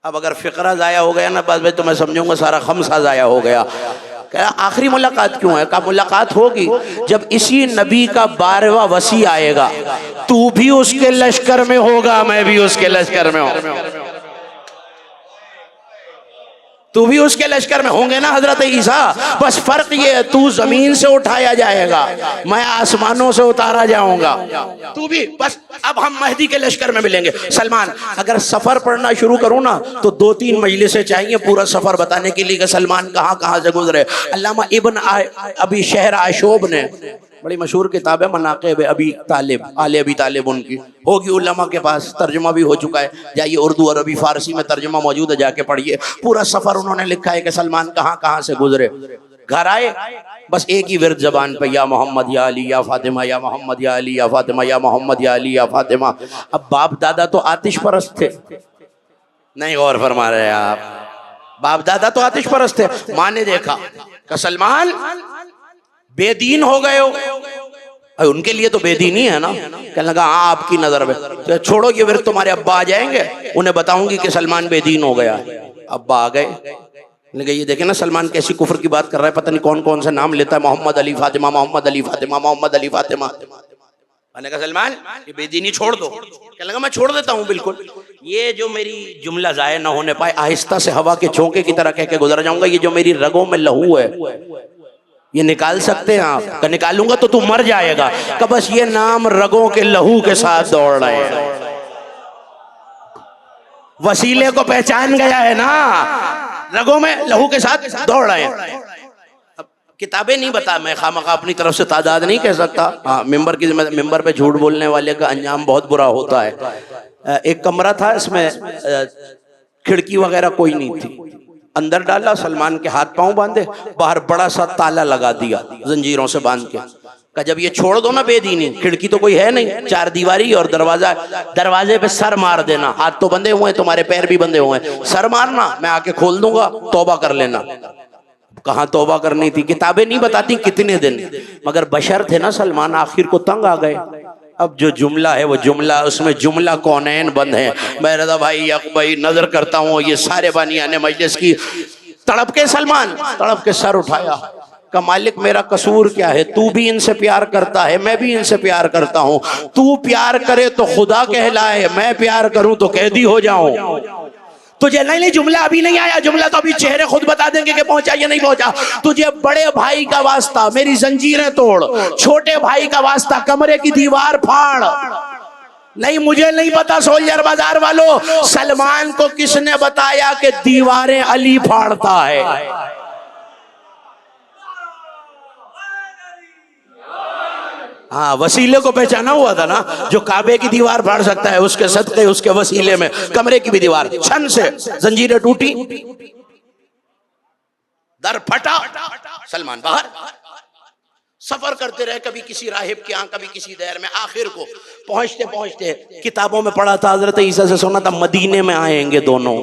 اب اگر فقرہ ضائع ہو گیا نا بعد میں تو میں سمجھوں گا سارا خمسہ ضائع ہو گیا. آخری ملاقات کیوں ہے؟ کہا ملاقات ہوگی جب اسی نبی کا 12واں وصی آئے گا, تو بھی اس کے لشکر میں ہوگا, میں بھی اس کے لشکر میں ہوں. تو بھی اس کے لشکر میں ہوں گے نا حضرت عیسیٰ, بس فرق یہ ہے تو زمین سے اٹھایا جائے گا, میں آسمانوں سے اتارا جاؤں گا. تو بھی بس اب ہم مہدی کے لشکر میں ملیں گے. سلمان اگر سفر پڑھنا شروع کروں نا تو 2-3 مجلسیں چاہیے پورا سفر بتانے کے لیے کہ سلمان کہاں کہاں سے گزرے. علامہ ابن ابی شہر عاشوب نے بڑی مشہور کتاب ہے مناقب ابی طالب, آل ابی طالب, ان کی ہوگی علماء کے پاس, ترجمہ بھی ہو چکا ہے, جائیے اردو عربی فارسی میں ترجمہ موجود ہے, جا کے پڑھیے. پورا سفر انہوں نے لکھا ہے کہ سلمان کہاں کہاں سے گزرے. گھر آئے بس ایک ہی ورد زبان پہ, یا محمد یا علی یا فاطمہ, یا محمد یا علی یا فاطمہ, یا محمد یا علی یا فاطمہ. اب باپ دادا تو آتش پرست تھے, نہیں غور فرما رہے آپ, باپ دادا تو آتش پرست تھے. ماں نے دیکھا کہ سلمان بے دین ہو گئے ہو, ان کے لیے تو بے دینی ہے نا. کہنے لگا ہاں آپ کی نظر میں, چھوڑو یہ ورد تمہارے ابا آ جائیں گے, انہیں بتاؤں گی کہ سلمان بے دین ہو گیا. ابا آ گئے, لگے یہ دیکھیں نا سلمان کیسی کفر کی بات کر رہا ہے, پتہ نہیں کون کون سے نام لیتا ہے, محمد علی فاطمہ, محمد علی فاطمہ, محمد علی فاطمہ. میں نے کہا سلمان یہ بے دینی چھوڑ دو. کہنے لگا میں چھوڑ دیتا ہوں بالکل. یہ جو میری جملہ ضائع نہ ہونے پائے, آہستہ سے ہوا کے جھونکے کی طرح کہہ کے گزر جاؤں گا. یہ جو میری رگوں میں لہو ہے یہ نکال سکتے ہیں آپ؟ کہ نکالوں گا تو تو مر جائے گا. کہ بس یہ نام رگوں کے لہو کے ساتھ دوڑ رہے ہیں. وسیلے کو پہچان گیا ہے نا, رگوں میں لہو کے ساتھ دوڑ رہے ہیں. اب کتابیں نہیں بتا, میں خامخواہ اپنی طرف سے تعداد نہیں کہہ سکتا. ہاں ممبر پہ جھوٹ بولنے والے کا انجام بہت برا ہوتا ہے. ایک کمرہ تھا, اس میں کھڑکی وغیرہ کوئی نہیں تھی. اندر ڈالا, سلمان کے ہاتھ پاؤں باندھے, باہر بڑا سا تالا لگا دیا زنجیروں سے باندھ کے. کہ جب یہ چھوڑ دو نا بے دینی, کھڑکی تو کوئی ہے نہیں, 4 دیواری اور دروازہ, دروازے پہ سر مار دینا, ہاتھ تو بندھے ہوئے ہیں, تمہارے پیر بھی بندھے ہوئے ہیں, سر مارنا, میں آ کے کھول دوں گا, توبہ کر لینا. کہاں توبہ کرنی تھی, کتابیں نہیں بتاتی کتنے دن, مگر بشر تھے نا سلمان, آخر کو تنگ آ گئے. اب جو جملہ ہے وہ جملہ، اس میں جملہ کونین بند ہیں. میں رضا بھائی یعقوب بھائی نظر کرتا ہوں یہ سارے بانیان مجلس کی تڑپ کے سلمان تڑپ کے سر اٹھایا کہ مالک میرا قصور کیا ہے؟ تو بھی ان سے پیار کرتا ہے، میں بھی ان سے پیار کرتا ہوں. تو پیار کرے تو خدا کہلائے، میں پیار کروں تو قیدی ہو جاؤں. تجھے نہیں جملہ ابھی نہیں آیا، جملہ تو ابھی چہرے خود بتا دیں گے کہ پہنچا یا نہیں پہنچا. تجھے بڑے بھائی کا واسطہ میری زنجیریں توڑ، چھوٹے بھائی کا واسطہ کمرے کی دیوار پھاڑ. نہیں مجھے نہیں پتا سولجر بازار والوں، سلمان کو کس نے بتایا کہ دیواریں علی پھاڑتا ہے؟ ہاں وسیلے کو پہچانا ہوا تھا نا، جو کعبے کی دیوار پھاڑ سکتا ہے اس کے صدقے اس کے وسیلے میں کمرے کی بھی دیوار چھن سے زنجیریں ٹوٹی، در پھٹا، سلمان باہر. سفر کرتے رہے، کبھی کسی راہب کے ہاں کبھی کسی دیر میں. آخر کو پہنچتے پہنچتے کتابوں میں پڑھا تھا، حضرت عیسیٰ سے سنا تھا مدینے میں آئیں گے دونوں.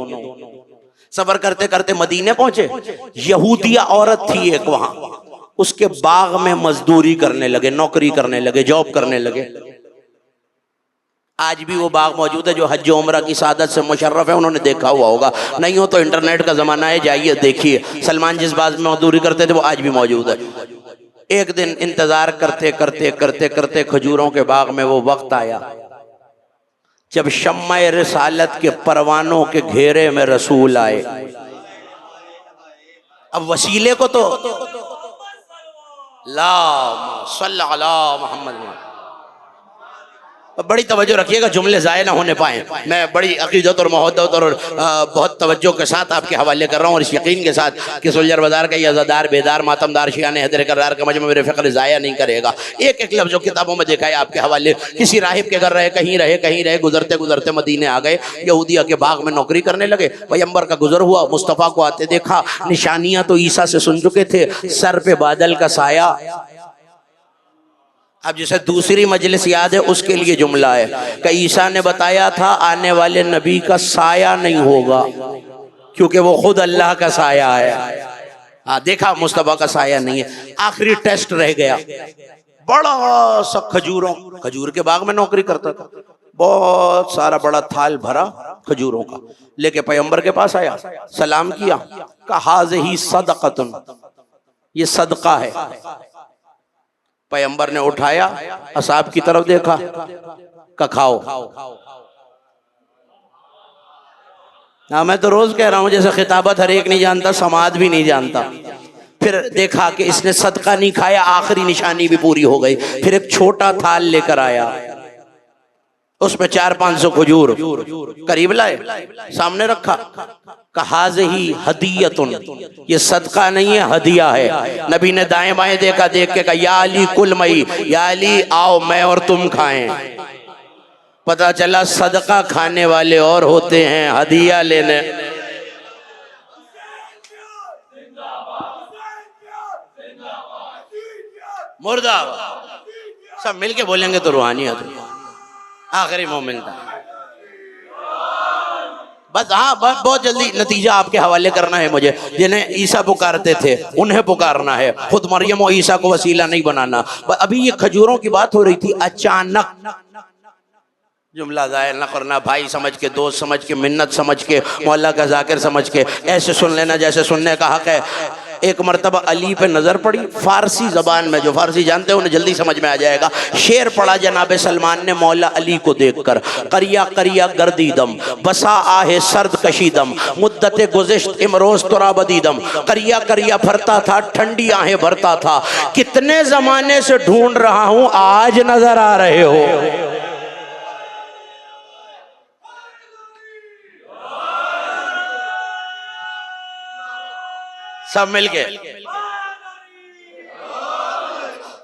سفر کرتے کرتے مدینے پہنچے. یہودیہ عورت تھی ایک وہاں، اس کے باغ میں مزدوری کرنے لگے، نوکری کرنے لگے، جاب کرنے لگے. آج بھی وہ باغ موجود ہے جو حج و عمرہ کی سعادت سے مشرف ہے، انہوں نے دیکھا ہوا ہوگا. نہیں ہو تو انٹرنیٹ کا زمانہ ہے، جائیے دیکھیے. سلمان جس باغ میں مزدوری کرتے تھے وہ آج بھی موجود ہے. ایک دن انتظار کرتے کرتے کرتے کرتے کھجوروں کے باغ میں وہ وقت آیا جب شمع رسالت کے پروانوں کے گھیرے میں رسول آئے. اب وسیلے کو تو اللہم صلی علی محمد. بڑی توجہ رکھیے گا جملے ضائع نہ ہونے پائیں. میں بڑی عقیدت اور محبت اور بہت توجہ کے ساتھ آپ کے حوالے کر رہا ہوں، اور اس یقین کے ساتھ کہ سولجر بازار کا یہ عزادار بیدار ماتمدار شیعان حیدر کردار کا مجمع میرے فقر ضائع نہیں کرے گا. ایک ایک لفظ جو کتابوں میں دیکھا ہے آپ کے حوالے. کسی راہب کے گھر رہے، کہیں رہے، گزرتے گزرتے مدینے آ گئے. یہودیہ کے باغ میں نوکری کرنے لگے. پیغمبر کا گزر ہوا، مصطفیٰ کو آتے دیکھا. نشانیاں تو عیسیٰ سے سن چکے تھے، سر پہ بادل کا سایہ. اب جسے دوسری مجلس یاد ہے اس کے لیے جملہ ہے کہ عیسیٰ نے بتایا تھا آنے والے نبی کا سایہ نہیں ہوگا کیونکہ وہ خود اللہ کا سایہ ہے. ہاں دیکھا مصطفیٰ کا سایہ نہیں ہے. آخری ٹیسٹ رہ گیا. بڑا سا کھجور کے باغ میں نوکری کرتا تھا، بہت سارا بڑا تھال بھرا کھجوروں کا لے کے پیغمبر کے پاس آیا، سلام کیا، کہا ہذہ صدقۃ، یہ صدقہ ہے. پیغمبر نے اٹھایا، اصحاب کی طرف دیکھا کہ کھاؤ. میں تو روز کہہ رہا ہوں جیسے خطابت ہر ایک نہیں جانتا، سماعت بھی نہیں جانتا. پھر دیکھا کہ اس نے صدقہ نہیں کھایا، آخری نشانی بھی پوری ہو گئی. پھر ایک چھوٹا تھال لے کر آیا، اس میں 400-500 کھجور قریب لائے، سامنے رکھا. ہذہ ہدیۃ، یہ صدقہ نہیں ہے، ہدیہ ہے. نبی نے دائیں بائیں دیکھا، دیکھ کے کہا یا علی کل مئی، یا علی آؤ میں اور تم کھائیں. پتہ چلا صدقہ کھانے والے اور ہوتے ہیں، ہدیہ لینے. مردہ سب مل کے بولیں گے تو روحانیت آخری مومن تھا. بس ہاں بہت جلدی نتیجہ آپ کے حوالے کرنا ہے مجھے. جنہیں عیسیٰ پکارتے تھے انہیں پکارنا ہے، خود مریم و عیسیٰ کو وسیلہ نہیں بنانا. ابھی یہ کھجوروں کی بات ہو رہی تھی، اچانک جملہ ضائع نہ کرنا. بھائی سمجھ کے، دوست سمجھ کے، منت سمجھ کے، مولا کا ذاکر سمجھ کے ایسے سن لینا جیسے سننے کا حق ہے. ایک مرتبہ علی پہ نظر پڑی، فارسی زبان میں، جو فارسی جانتے ہیں انہیں جلدی سمجھ میں آ جائے گا. شعر پڑھا جناب سلمان نے مولا علی کو دیکھ کر، کریا کریا گردیدم بسا آہ سرد کشیدم مدت گزشت امروز ترا بدیدم. کریا کریا بھرتا تھا، ٹھنڈی آہیں بھرتا تھا، کتنے زمانے سے ڈھونڈ رہا ہوں، آج نظر آ رہے ہو. سب مل کے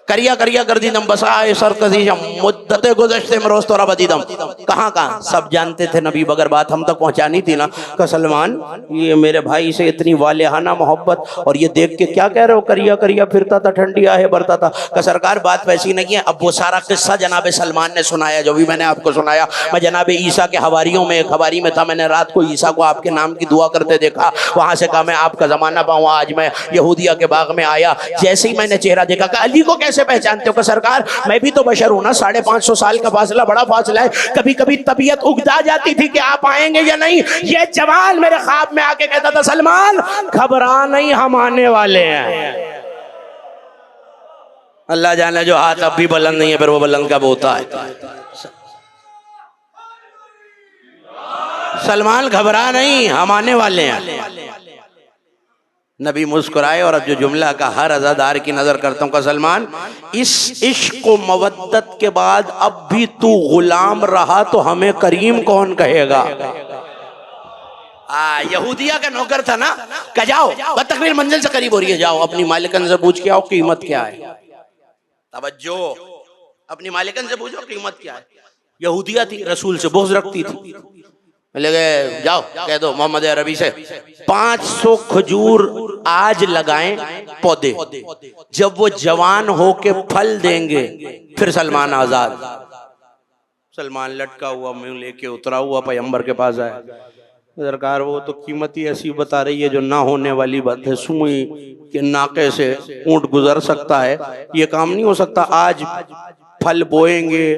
کریا کریا گردیدم بسائے سر کشیدم مدت گزشتے امروز ترا بدیدم. کہاں سب جانتے تھے نبی، بگر بات ہم تک پہنچانی تھی نا کہ سلمان یہ میرے بھائی سے اتنی والہانہ محبت، اور یہ دیکھ کے کیا کہہ رہے ہو کریا کریا پھرتا تھا، ٹھنڈی آہے بھرتا تھا. کہ سرکار بات ویسی نہیں ہے. اب وہ سارا قصہ جناب سلمان نے سنایا جو بھی میں نے آپ کو سنایا. میں جناب عیسیٰ کے حواریوں میں ایک حواری میں تھا، میں نے رات کو عیسیٰ کو آپ کے نام کی دعا کرتے دیکھا. وہاں سے کہا میں آپ کا زمانہ پاؤں. آج میں یہودیہ کے باغ میں آیا، جیسے ہی میں نے چہرہ دیکھا کہ علی کو کیسے کیسے پہچانتے ہو کہ سرکار میں بھی تو بشر ہوں نا، 550 سال کا فاصلہ بڑا فاصلہ ہے، کبھی کبھی طبیعت اگدا جاتی تھی کہ آپ آئیں گے یا نہیں۔ یہ جوان میرے خواب میں آ کے کہتا تھا سلمان گھبرا نہیں، ہم آنے والے ہیں۔ اللہ جانے جو ہاتھ اب بھی بلند نہیں ہے، پھر وہ بلند کب ہوتا ہے۔ سلمان گھبرا نہیں، ہم آنے والے ہیں۔ نبی مسکرائے اور اب جو جملہ کا ہر عزادار کی نظر کرتا ہوں کہ سلمان اس عشق و مودت کے بعد اب بھی تو غلام رہا تو ہمیں کریم کون کہے گا؟ یہودیہ کا نوکر تھا نا، کہ جاؤ بتکبیر منزل سے قریب ہو رہی ہے، جاؤ اپنی مالکن سے پوچھ کے آؤ قیمت کیا ہے۔ توجہ، اپنی مالکن سے پوچھو قیمت کیا ہے۔ یہودیہ تھی، رسول سے بغض رکھتی تھی، لگے جاؤ کہہ دو محمد عربی سے 500 کھجور آج لگائیں پودے، جب وہ جوان ہو کے پھل دیں گے پھر سلمان آزاد۔ سلمان لٹکا ہوا منہ لے کے اترا ہوا پیغمبر کے پاس آیا، سرکار وہ تو قیمت ہی ایسی بتا رہی ہے جو نہ ہونے والی بات ہے، سوئی کے ناقے سے اونٹ گزر سکتا ہے، یہ کام نہیں ہو سکتا۔ آج پھل بوئیں گے،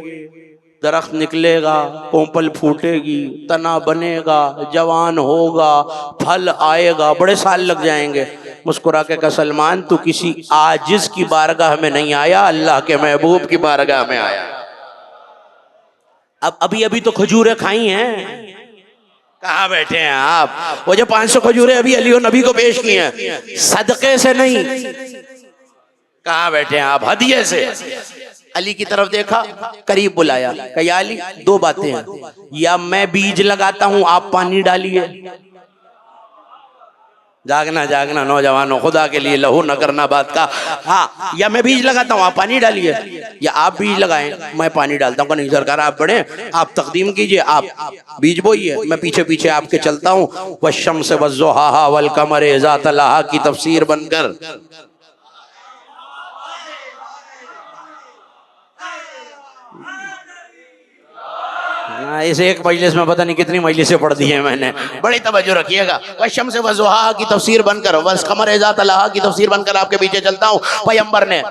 درخت نکلے گا، کومپل پھوٹے گی، تنا بنے گا، جوان ہوگا، پھل آئے گا، بڑے سال لگ جائیں گے۔ مسکرا کے کہا سلمان تو کسی عاجز کی بارگاہ میں نہیں آیا، اللہ کے محبوب کی بارگاہ میں آیا۔ اب ابھی تو کھجوریں کھائی ہیں، کہاں بیٹھے ہیں آپ؟ وہ جو 500 کھجوریں ابھی علی و نبی کو پیش کی ہیں صدقے سے نہیں، کہاں بیٹھے ہیں آپ؟ ہدیے سے۔ علی کی طرف دیکھا، قریب بلایا کہ یا علی 2 باتیں ہیں، یا میں بیج لگاتا ہوں آپ پانی ڈالیے، جاگنا نوجوانوں، خدا کے لیے لہو نہ کرنا بات کا، ہاں، یا میں بیج لگاتا ہوں آپ پانی ڈالیے، یا آپ بیج لگائیں میں پانی ڈالتا ہوں۔ کہ نہیں سرکار آپ بڑھیں، آپ تقدیم کیجئے، آپ بیج بوئیے، میں پیچھے پیچھے آپ کے چلتا ہوں۔ والشمس والضحاها والقمر اذا تلاہا کی تفسیر بن کر اس ایک مجلس میں پتہ نہیں کتنی مجلسیں پڑھ دی ہیں میں نے، بڑی توجہ رکھیے گا۔ والشمس والضحاها کی تفسیر بن کر، والقمر اذا تلاہا کی تفسیر بن کر آپ کے پیچھے چلتا ہوں۔ پیغمبر نے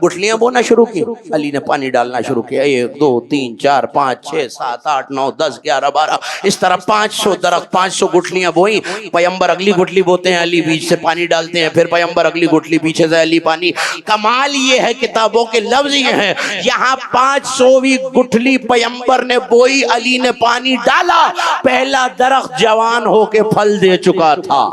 گٹھلیاں بونا شروع کی، علی نے پانی ڈالنا شروع کیا، 1 2 3 4 5 6 7 8 9 10 11 12 اس طرح 500 درخت، 500 گٹھلیاں بوئیں۔ پیغمبر اگلی گٹھلی بوتے ہیں، علی بیچ سے پانی ڈالتے ہیں، پھر پیغمبر اگلی گٹھلی، پیچھے سے علی پانی۔ کمال یہ ہے کتابوں کے لفظ یہ ہیں، یہاں 500ویں گٹھلی پیغمبر نے بوئی، علی نے پانی ڈالا، پہلا درخت جوان ہو کے پھل دے چکا تھا۔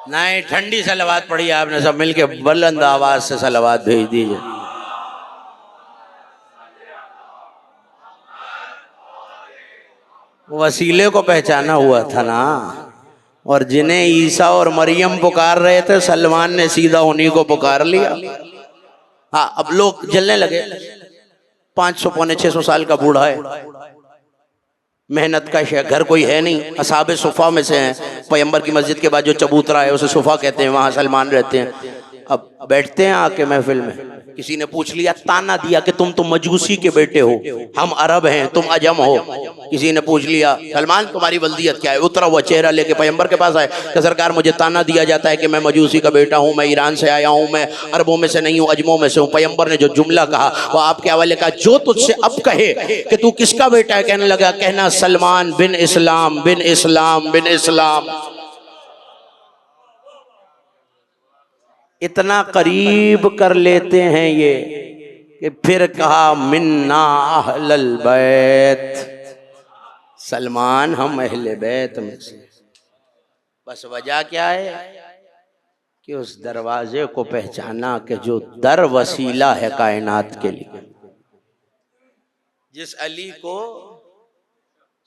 نہیں، ٹھنڈی صلوات پڑھی آپ نے سب مل کے، بلند آواز سے صلوات بھیج دیجئے۔ وسیلے کو پہچانا ہوا تھا نا، اور جنہیں عیسیٰ اور مریم پکار رہے تھے سلمان نے سیدھا انہی کو پکار لیا۔ ہاں، اب لوگ جلنے لگے، 500 پونے 600 سال کا بوڑھا ہے، محنت کا گھر کوئی ہے نہیں، اصحاب صفا میں سے ہیں، پیغمبر کی مسجد کے بعد جو چبوترا ہے اسے صفا کہتے ہیں، وہاں سلمان رہتے ہیں۔ اب بیٹھتے ہیں آ کے محفل میں، کسی نے پوچھ لیا، تانا دیا کہ تم تو مجوسی کے بیٹے ہو، ہم عرب ہیں تم عجم ہو۔ کسی نے پوچھ لیا سلمان تمہاری ولدیت کیا ہے؟ اترا ہوا چہرہ لے کے پیغمبر کے پاس آئے کہ سرکار مجھے تانا دیا جاتا ہے کہ میں مجوسی کا بیٹا ہوں، میں ایران سے آیا ہوں، میں عربوں میں سے نہیں ہوں، عجموں میں سے ہوں۔ پیغمبر نے جو جملہ کہا وہ آپ کے حوالے کہا، جو تجھ سے اب کہے کہ تو کس کا بیٹا ہے، کہنے لگا کہنا سلمان بن اسلام بن اسلام بن اسلام۔ اتنا قریب کر لیتے ہیں یہ کہ پھر کہا منا اہل البیت، سلمان ہم اہل بیت میں سے۔ بس وجہ کیا ہے کہ اس دروازے کو پہچانا کہ جو در وسیلہ ہے کائنات کے لیے۔ جس علی کو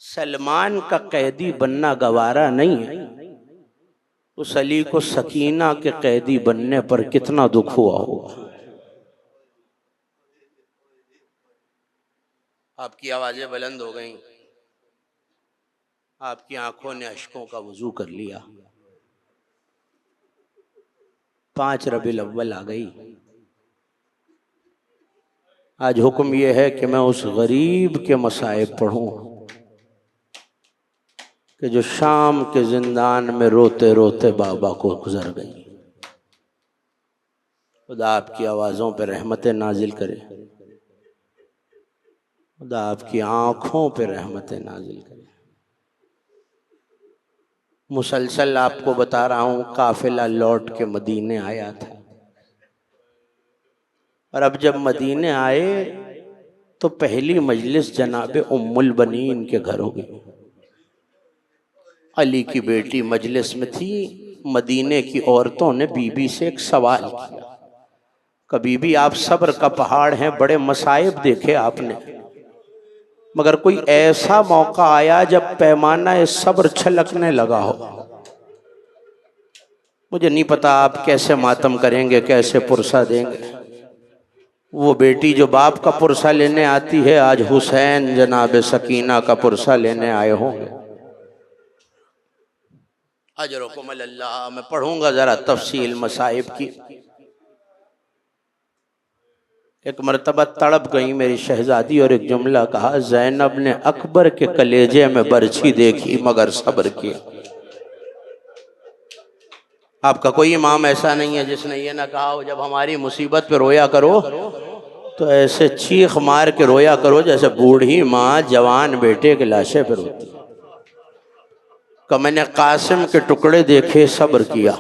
سلمان کا قیدی بننا گوارا نہیں ہے، اس علی کو سکینہ کے قیدی بننے پر کتنا دکھ ہوا ہوگا۔ آپ کی آوازیں بلند ہو گئیں۔ آپ کی آنکھوں نے اشکوں کا وضو کر لیا، 5 ربیع الاول آ گئی، آج حکم یہ ہے کہ میں اس غریب کے مصائب پڑھوں کہ جو شام کے زندان میں روتے روتے بابا کو گزر گئی۔ خدا آپ کی آوازوں پہ رحمتیں نازل کرے، خدا آپ کی آنکھوں پہ رحمتیں نازل کرے۔ مسلسل آپ کو بتا رہا ہوں، قافلہ لوٹ کے مدینے آیا تھا، اور اب جب مدینے آئے تو پہلی مجلس جناب ام البنین کے گھر ہو گئی۔ علی کی بیٹی مجلس میں تھی، مدینے کی عورتوں نے بی بی سے ایک سوال کیا کہ بی بی آپ صبر کا پہاڑ ہیں، بڑے مصائب دیکھے آپ نے، مگر کوئی ایسا موقع آیا جب پیمانہ صبر چھلکنے لگا ہو، مجھے نہیں پتا آپ کیسے ماتم کریں گے، کیسے پرسہ دیں گے۔ وہ بیٹی جو باپ کا پرسہ لینے آتی ہے، آج حسین جناب سکینہ کا پرسہ لینے آئے ہوں گے۔ اجرکم اللہ، میں پڑھوں گا ذرا تفصیل مصائب کی۔ ایک مرتبہ تڑپ گئی میری شہزادی اور ایک جملہ کہا، زینب نے اکبر کے کلیجے میں برچھی دیکھی مگر صبر کیا۔ آپ کا کوئی امام ایسا نہیں ہے جس نے یہ نہ کہا ہو جب ہماری مصیبت پہ رویا کرو تو ایسے چیخ مار کے رویا کرو جیسے بوڑھی ماں جوان بیٹے کے لاشے پہ روتی۔ کہ میں نے قاسم کے ٹکڑے دیکھے صبر کیا،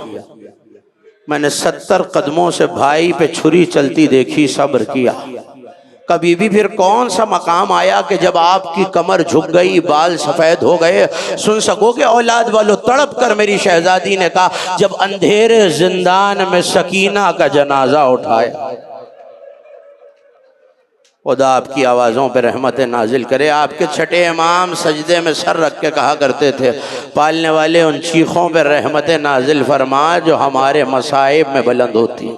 میں نے 70 قدموں سے بھائی پہ چھری چلتی دیکھی صبر کیا۔ کبھی بھی پھر کون سا مقام آیا کہ جب آپ کی کمر جھک گئی، بال سفید ہو گئے، سن سکو کہ اولاد والو تڑپ کر میری شہزادی نے کہا جب اندھیرے زندان میں سکینہ کا جنازہ اٹھایا۔ خدا آپ کی آوازوں پہ رحمت نازل کرے۔ آپ کے چھٹے امام سجدے میں سر رکھ کے کہا کرتے تھے، پالنے والے ان چیخوں پہ رحمت نازل فرما جو ہمارے مصائب میں بلند ہوتی۔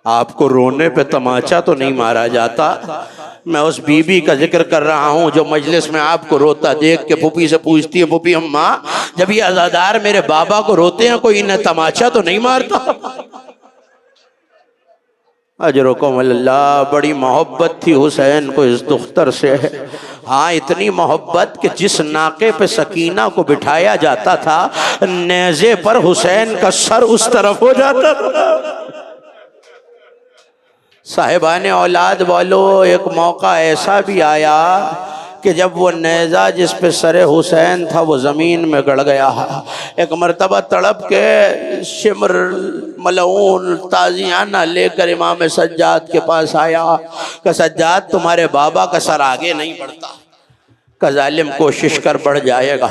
آپ کو رونے پہ تماچا تو نہیں مارا جاتا، میں اس بی بی کا ذکر کر رہا ہوں جو مجلس میں آپ کو روتا دیکھ کے پھوپھی سے پوچھتی ہے، پھوپھی اماں جب یہ عزادار میرے بابا کو روتے ہیں کوئی انہیں تماچا تو نہیں مارتا؟ اجرکم اللہ، بڑی محبت تھی حسین کو اس دختر سے، ہاں اتنی محبت کہ جس ناقے پہ سکینہ کو بٹھایا جاتا تھا نیزے پر حسین کا سر اس طرف ہو جاتا تھا۔ صاحبان اولاد والو، ایک موقع ایسا بھی آیا کہ جب وہ نیزہ جس پہ سر حسین تھا وہ زمین میں گڑ گیا۔ ایک مرتبہ تڑپ کے شمر ملعون تازیانہ لے کر امام سجاد کے پاس آیا کہ سجاد تمہارے بابا کا سر آگے نہیں بڑھتا، کہ ظالم کوشش کر بڑھ جائے گا،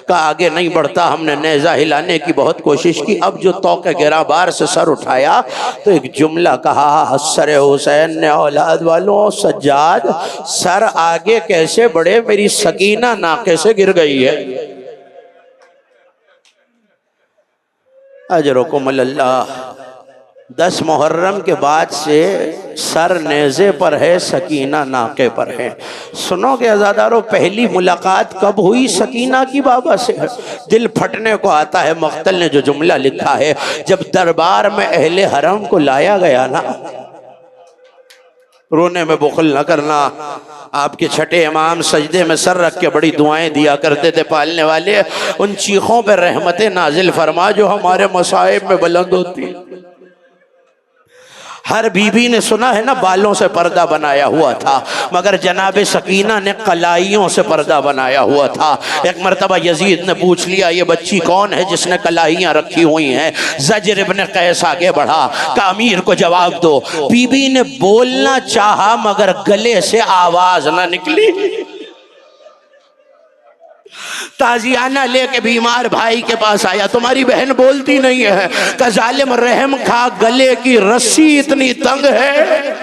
کہ آگے نہیں بڑھتا، ہم نے نیزہ ہلانے کی بہت کوشش کی، اب جو توق گرا بار سے سر اٹھایا تو ایک جملہ کہا، سر حسین نے اولاد والوں سجاد سر آگے کیسے بڑھے، میری سکینہ ناقے سے گر گئی ہے۔ اجرکم اللہ، 10 محرم کے بعد سے سر نیزے پر ہے، سکینہ ناقے پر ہے۔ سنو کہ عزادارو، پہلی ملاقات کب ہوئی سکینہ کی بابا سے؟ دل پھٹنے کو آتا ہے۔ مختل نے جو جملہ لکھا ہے، جب دربار میں اہل حرم کو لایا گیا نا، رونے میں بخل نہ کرنا، آپ کے چھٹے امام سجدے میں سر رکھ کے بڑی دعائیں دیا کرتے تھے، پالنے والے ان چیخوں پہ رحمت نازل فرما جو ہمارے مصائب میں بلند ہوتی۔ ہر بی بی نے سنا ہے نا بالوں سے پردہ بنایا ہوا تھا، مگر جناب سکینہ نے قلائیوں سے پردہ بنایا ہوا تھا۔ ایک مرتبہ یزید نے پوچھ لیا یہ بچی کون ہے جس نے قلائیاں رکھی ہوئی ہیں؟ زجر ابن قیس آگے بڑھا کہ امیر کو جواب دو۔ بی بی نے بولنا چاہا مگر گلے سے آواز نہ نکلی۔ تازیانہ لے کے بیمار بھائی کے پاس آیا، تمہاری بہن بولتی نہیں ہے، کہ ظالم رحم کھا گلے کی رسی اتنی تنگ ہے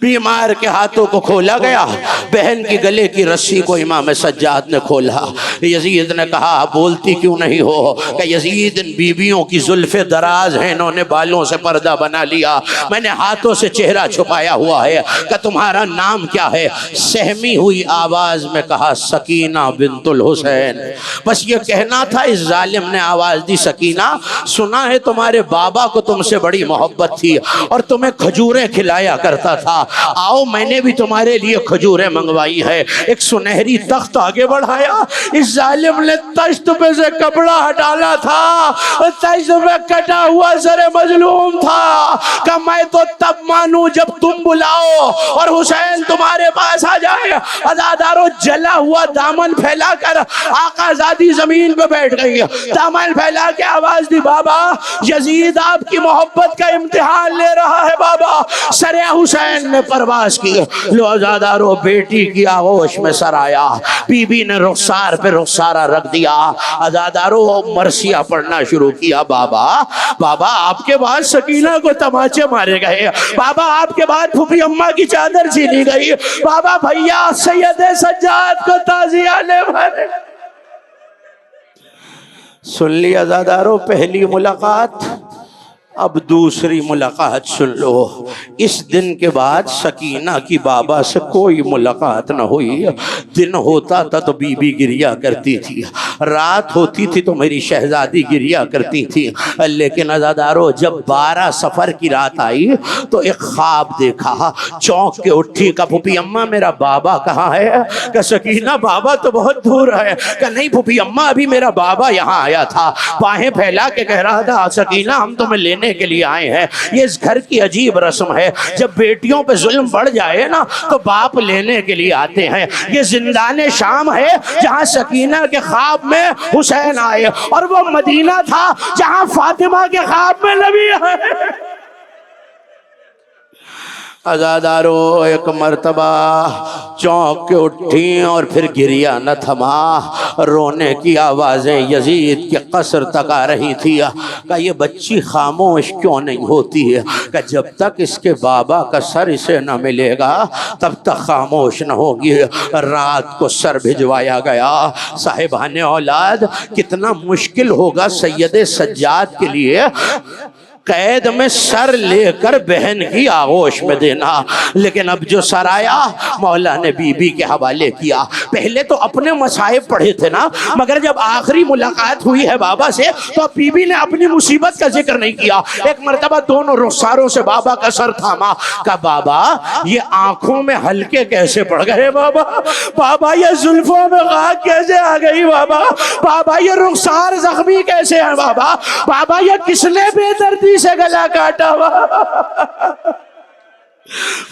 بیمار کے ہاتھوں کو کھولا گیا، بہن کی گلے کی رسی کو امام سجاد نے کھولا۔ یزید نے کہا بولتی کیوں نہیں ہو؟ کہ یزید ان بیویوں کی زلف دراز ہیں، انہوں نے بالوں سے پردہ بنا لیا، میں نے ہاتھوں سے چہرہ چھپایا ہوا ہے۔ کہ تمہارا نام کیا ہے؟ سہمی ہوئی آواز میں کہا سکینہ بنت الحسین۔ بس یہ کہنا تھا، اس ظالم نے آواز دی سکینہ سنا ہے تمہارے بابا کو تم سے بڑی محبت تھی اور تمہیں کھجوریں کھلایا کرتا تھا، آؤ میں نے بھی تمہارے لیے کھجوریں منگوائی ہے۔ ایک سنہری تخت آگے بڑھایا، اس ظالم نے تشت پہ سے کپڑا ہٹانا تھا، تشت پہ کٹا ہوا سر مظلوم تھا کہ میں تو تب مانوں جب تم بلاؤ اور حسین تمہارے پاس آ جائے۔ عزادارو جلا ہوا دامن پھیلا کر آقا زادی زمین پہ بیٹھ گئی، دامن پھیلا کے آواز دی بابا یزید آپ کی محبت کا امتحان لے رہا ہے بابا۔ سر حسین نے پرواز کی، لو عزادارو بیٹی کی آغوش میں سر آیا، بی بی نے رخسار پہ رخسارہ رکھ دیا، عزادارو مرثیہ پڑھنا شروع کیا۔ بابا بابا آپ کے بعد سکینہ کو تماچے مارے گئے، بابا آپ کے بعد پھوپھی اماں کی چادر چھینی گئی، بابا بھیا سید سجاد کو تعزیہ لے مارے۔ سن لی عزادارو پہلی ملاقات، اب دوسری ملاقات سن لو۔ اس دن کے بعد سکینہ کی بابا سے کوئی ملاقات نہ ہوئی۔ دن ہوتا تھا تو بی بی گریا کرتی تھی، رات ہوتی تھی تو میری شہزادی گریا کرتی تھی، لیکن عزادارو جب 12 صفر کی رات آئی تو ایک خواب دیکھا، چونک کے اٹھی کہ پھوپھی اماں میرا بابا کہاں ہے؟ کہ سکینہ بابا تو بہت دور ہے۔ کہ نہیں پھوپھی اماں ابھی میرا بابا یہاں آیا تھا، باہیں پھیلا کے کہہ رہا تھا سکینہ ہم تمہیں لینے کے لیے آئے ہیں۔ یہ اس گھر کی عجیب رسم ہے، جب بیٹیوں پہ ظلم بڑھ جائے نا تو باپ لینے کے لیے آتے ہیں۔ یہ زندان شام ہے جہاں سکینہ کے خواب میں حسین آئے، اور وہ مدینہ تھا جہاں فاطمہ کے خواب میں نبی آئے۔ عزادارو ایک مرتبہ چونک کے اٹھیں اور پھر گریا نہ تھما، رونے کی آوازیں یزید کے قصر تک آ رہی تھی۔ کہ یہ بچی خاموش کیوں نہیں ہوتی ہے؟ کہ جب تک اس کے بابا کا سر اسے نہ ملے گا تب تک خاموش نہ ہوگی۔ رات کو سر بھجوایا گیا۔ صاحبان اولاد کتنا مشکل ہوگا سید سجاد کے لیے قید میں سر لے کر بہن کی آغوش میں دینا، لیکن اب جو سر آیا مولا نے بی بی کے حوالے کیا۔ پہلے تو اپنے مصائب پڑھے تھے نا، مگر جب آخری ملاقات ہوئی ہے بابا سے تو اب بی بی نے اپنی مصیبت کا ذکر نہیں کیا۔ ایک مرتبہ دونوں رخساروں سے بابا کا سر تھاما، کہا بابا یہ آنکھوں میں ہلکے کیسے پڑ گئے بابا؟ بابا یہ زلفوں میں خاک کیسے آ گئی بابا؟ بابا یہ رخسار زخمی کیسے ہیں بابا؟ بابا یہ کس نے بے دردی سے گلا کاٹا ہوا؟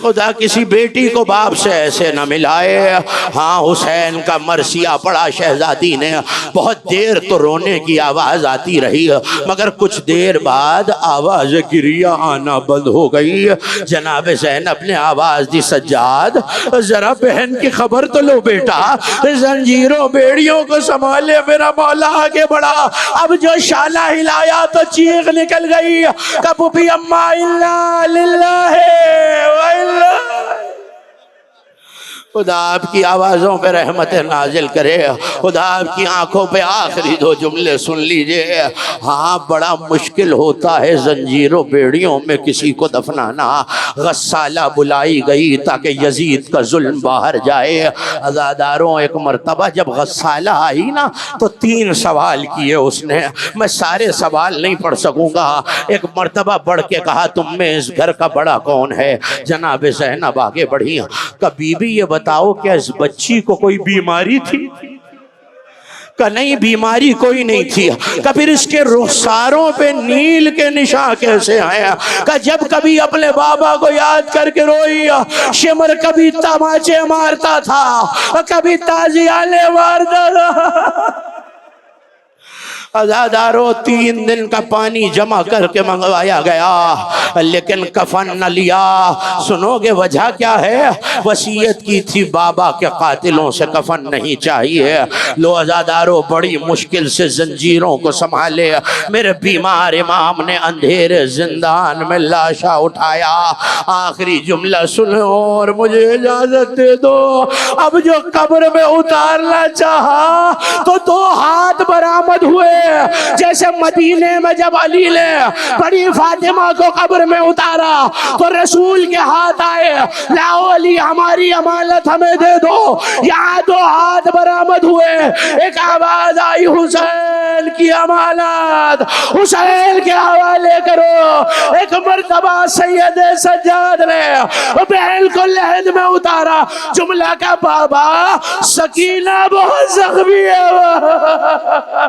خدا کسی بیٹی کو باپ سے ایسے نہ ملائے۔ ہاں حسین کا مرثیہ پڑا شہزادی نے، بہت دیر تو رونے کی آواز آتی رہی، مگر کچھ دیر بعد آواز گریہ آنا بند ہو گئی۔ جناب زینب نے آواز دی سجاد ذرا بہن کی خبر تو لو بیٹا، زنجیروں بیڑیوں کو سنبھالے میرا مولا آگے بڑھا۔ اب جو شالہ ہلایا تو چیخ نکل گئی کہ پھوپھی اماں انا للہ خدا آپ کی آوازوں پہ رحمت نازل کرے، خدا آپ کی آنکھوں پہ آخری دو جملے سن لیجئے۔ ہاں بڑا مشکل ہوتا ہے زنجیروں بیڑیوں میں کسی کو دفنانا۔ غسالہ بلائی گئی تاکہ یزید کا ظلم باہر جائے۔ عزاداروں ایک مرتبہ جب غسالہ آئی نا تو 3 سوال کیے اس نے، میں سارے سوال نہیں پڑھ سکوں گا۔ ایک مرتبہ بڑھ کے کہا تم میں اس گھر کا بڑا کون ہے؟ جناب زینب آگے بڑھی، کہ بی بی یہ بتاؤ کیا اس بچی کو کوئی بیماری تھی؟ کہ نہیں بیماری کوئی نہیں تھی۔ کہ پھر اس کے رخساروں پہ نیل کے نشان کیسے آئے؟ کہ جب کبھی اپنے بابا کو یاد کر کے روئی، شمر کبھی تماچے مارتا تھا کبھی تازیانے مارتا تھا۔ عزادارو 3 دن کا پانی جمع کر کے منگوایا گیا لیکن کفن نہ لیا. سنو گے وجہ کیا ہے؟ وصیت کی تھی بابا کے قاتلوں سے کفن نہیں چاہیے. لو عزادارو بڑی مشکل سے زنجیروں کو سنبھالے. میرے بیمار امام نے اندھیرے زندان میں لاشا اٹھایا. آخری جملہ سنو اور مجھے اجازت دے دو. اب جو قبر میں اتارنا چاہا تو 2 ہاتھ برآمد ہوئے. جیسے مدینے میں جب علی نے بڑی فاطمہ کو قبر میں اتارا تو رسول کے ہاتھ آئے، لاؤ علی ہماری امانت ہمیں دے دو. یہاں 2 ہاتھ برآمد ہوئے. ایک آواز آئی، حسین کی امانت حسین کے حوالے کرو. ایک مرتبہ سید سجاد نے بہن کو لحد میں اتارا. جملہ کا بابا سکینہ بہت زخمی ہے.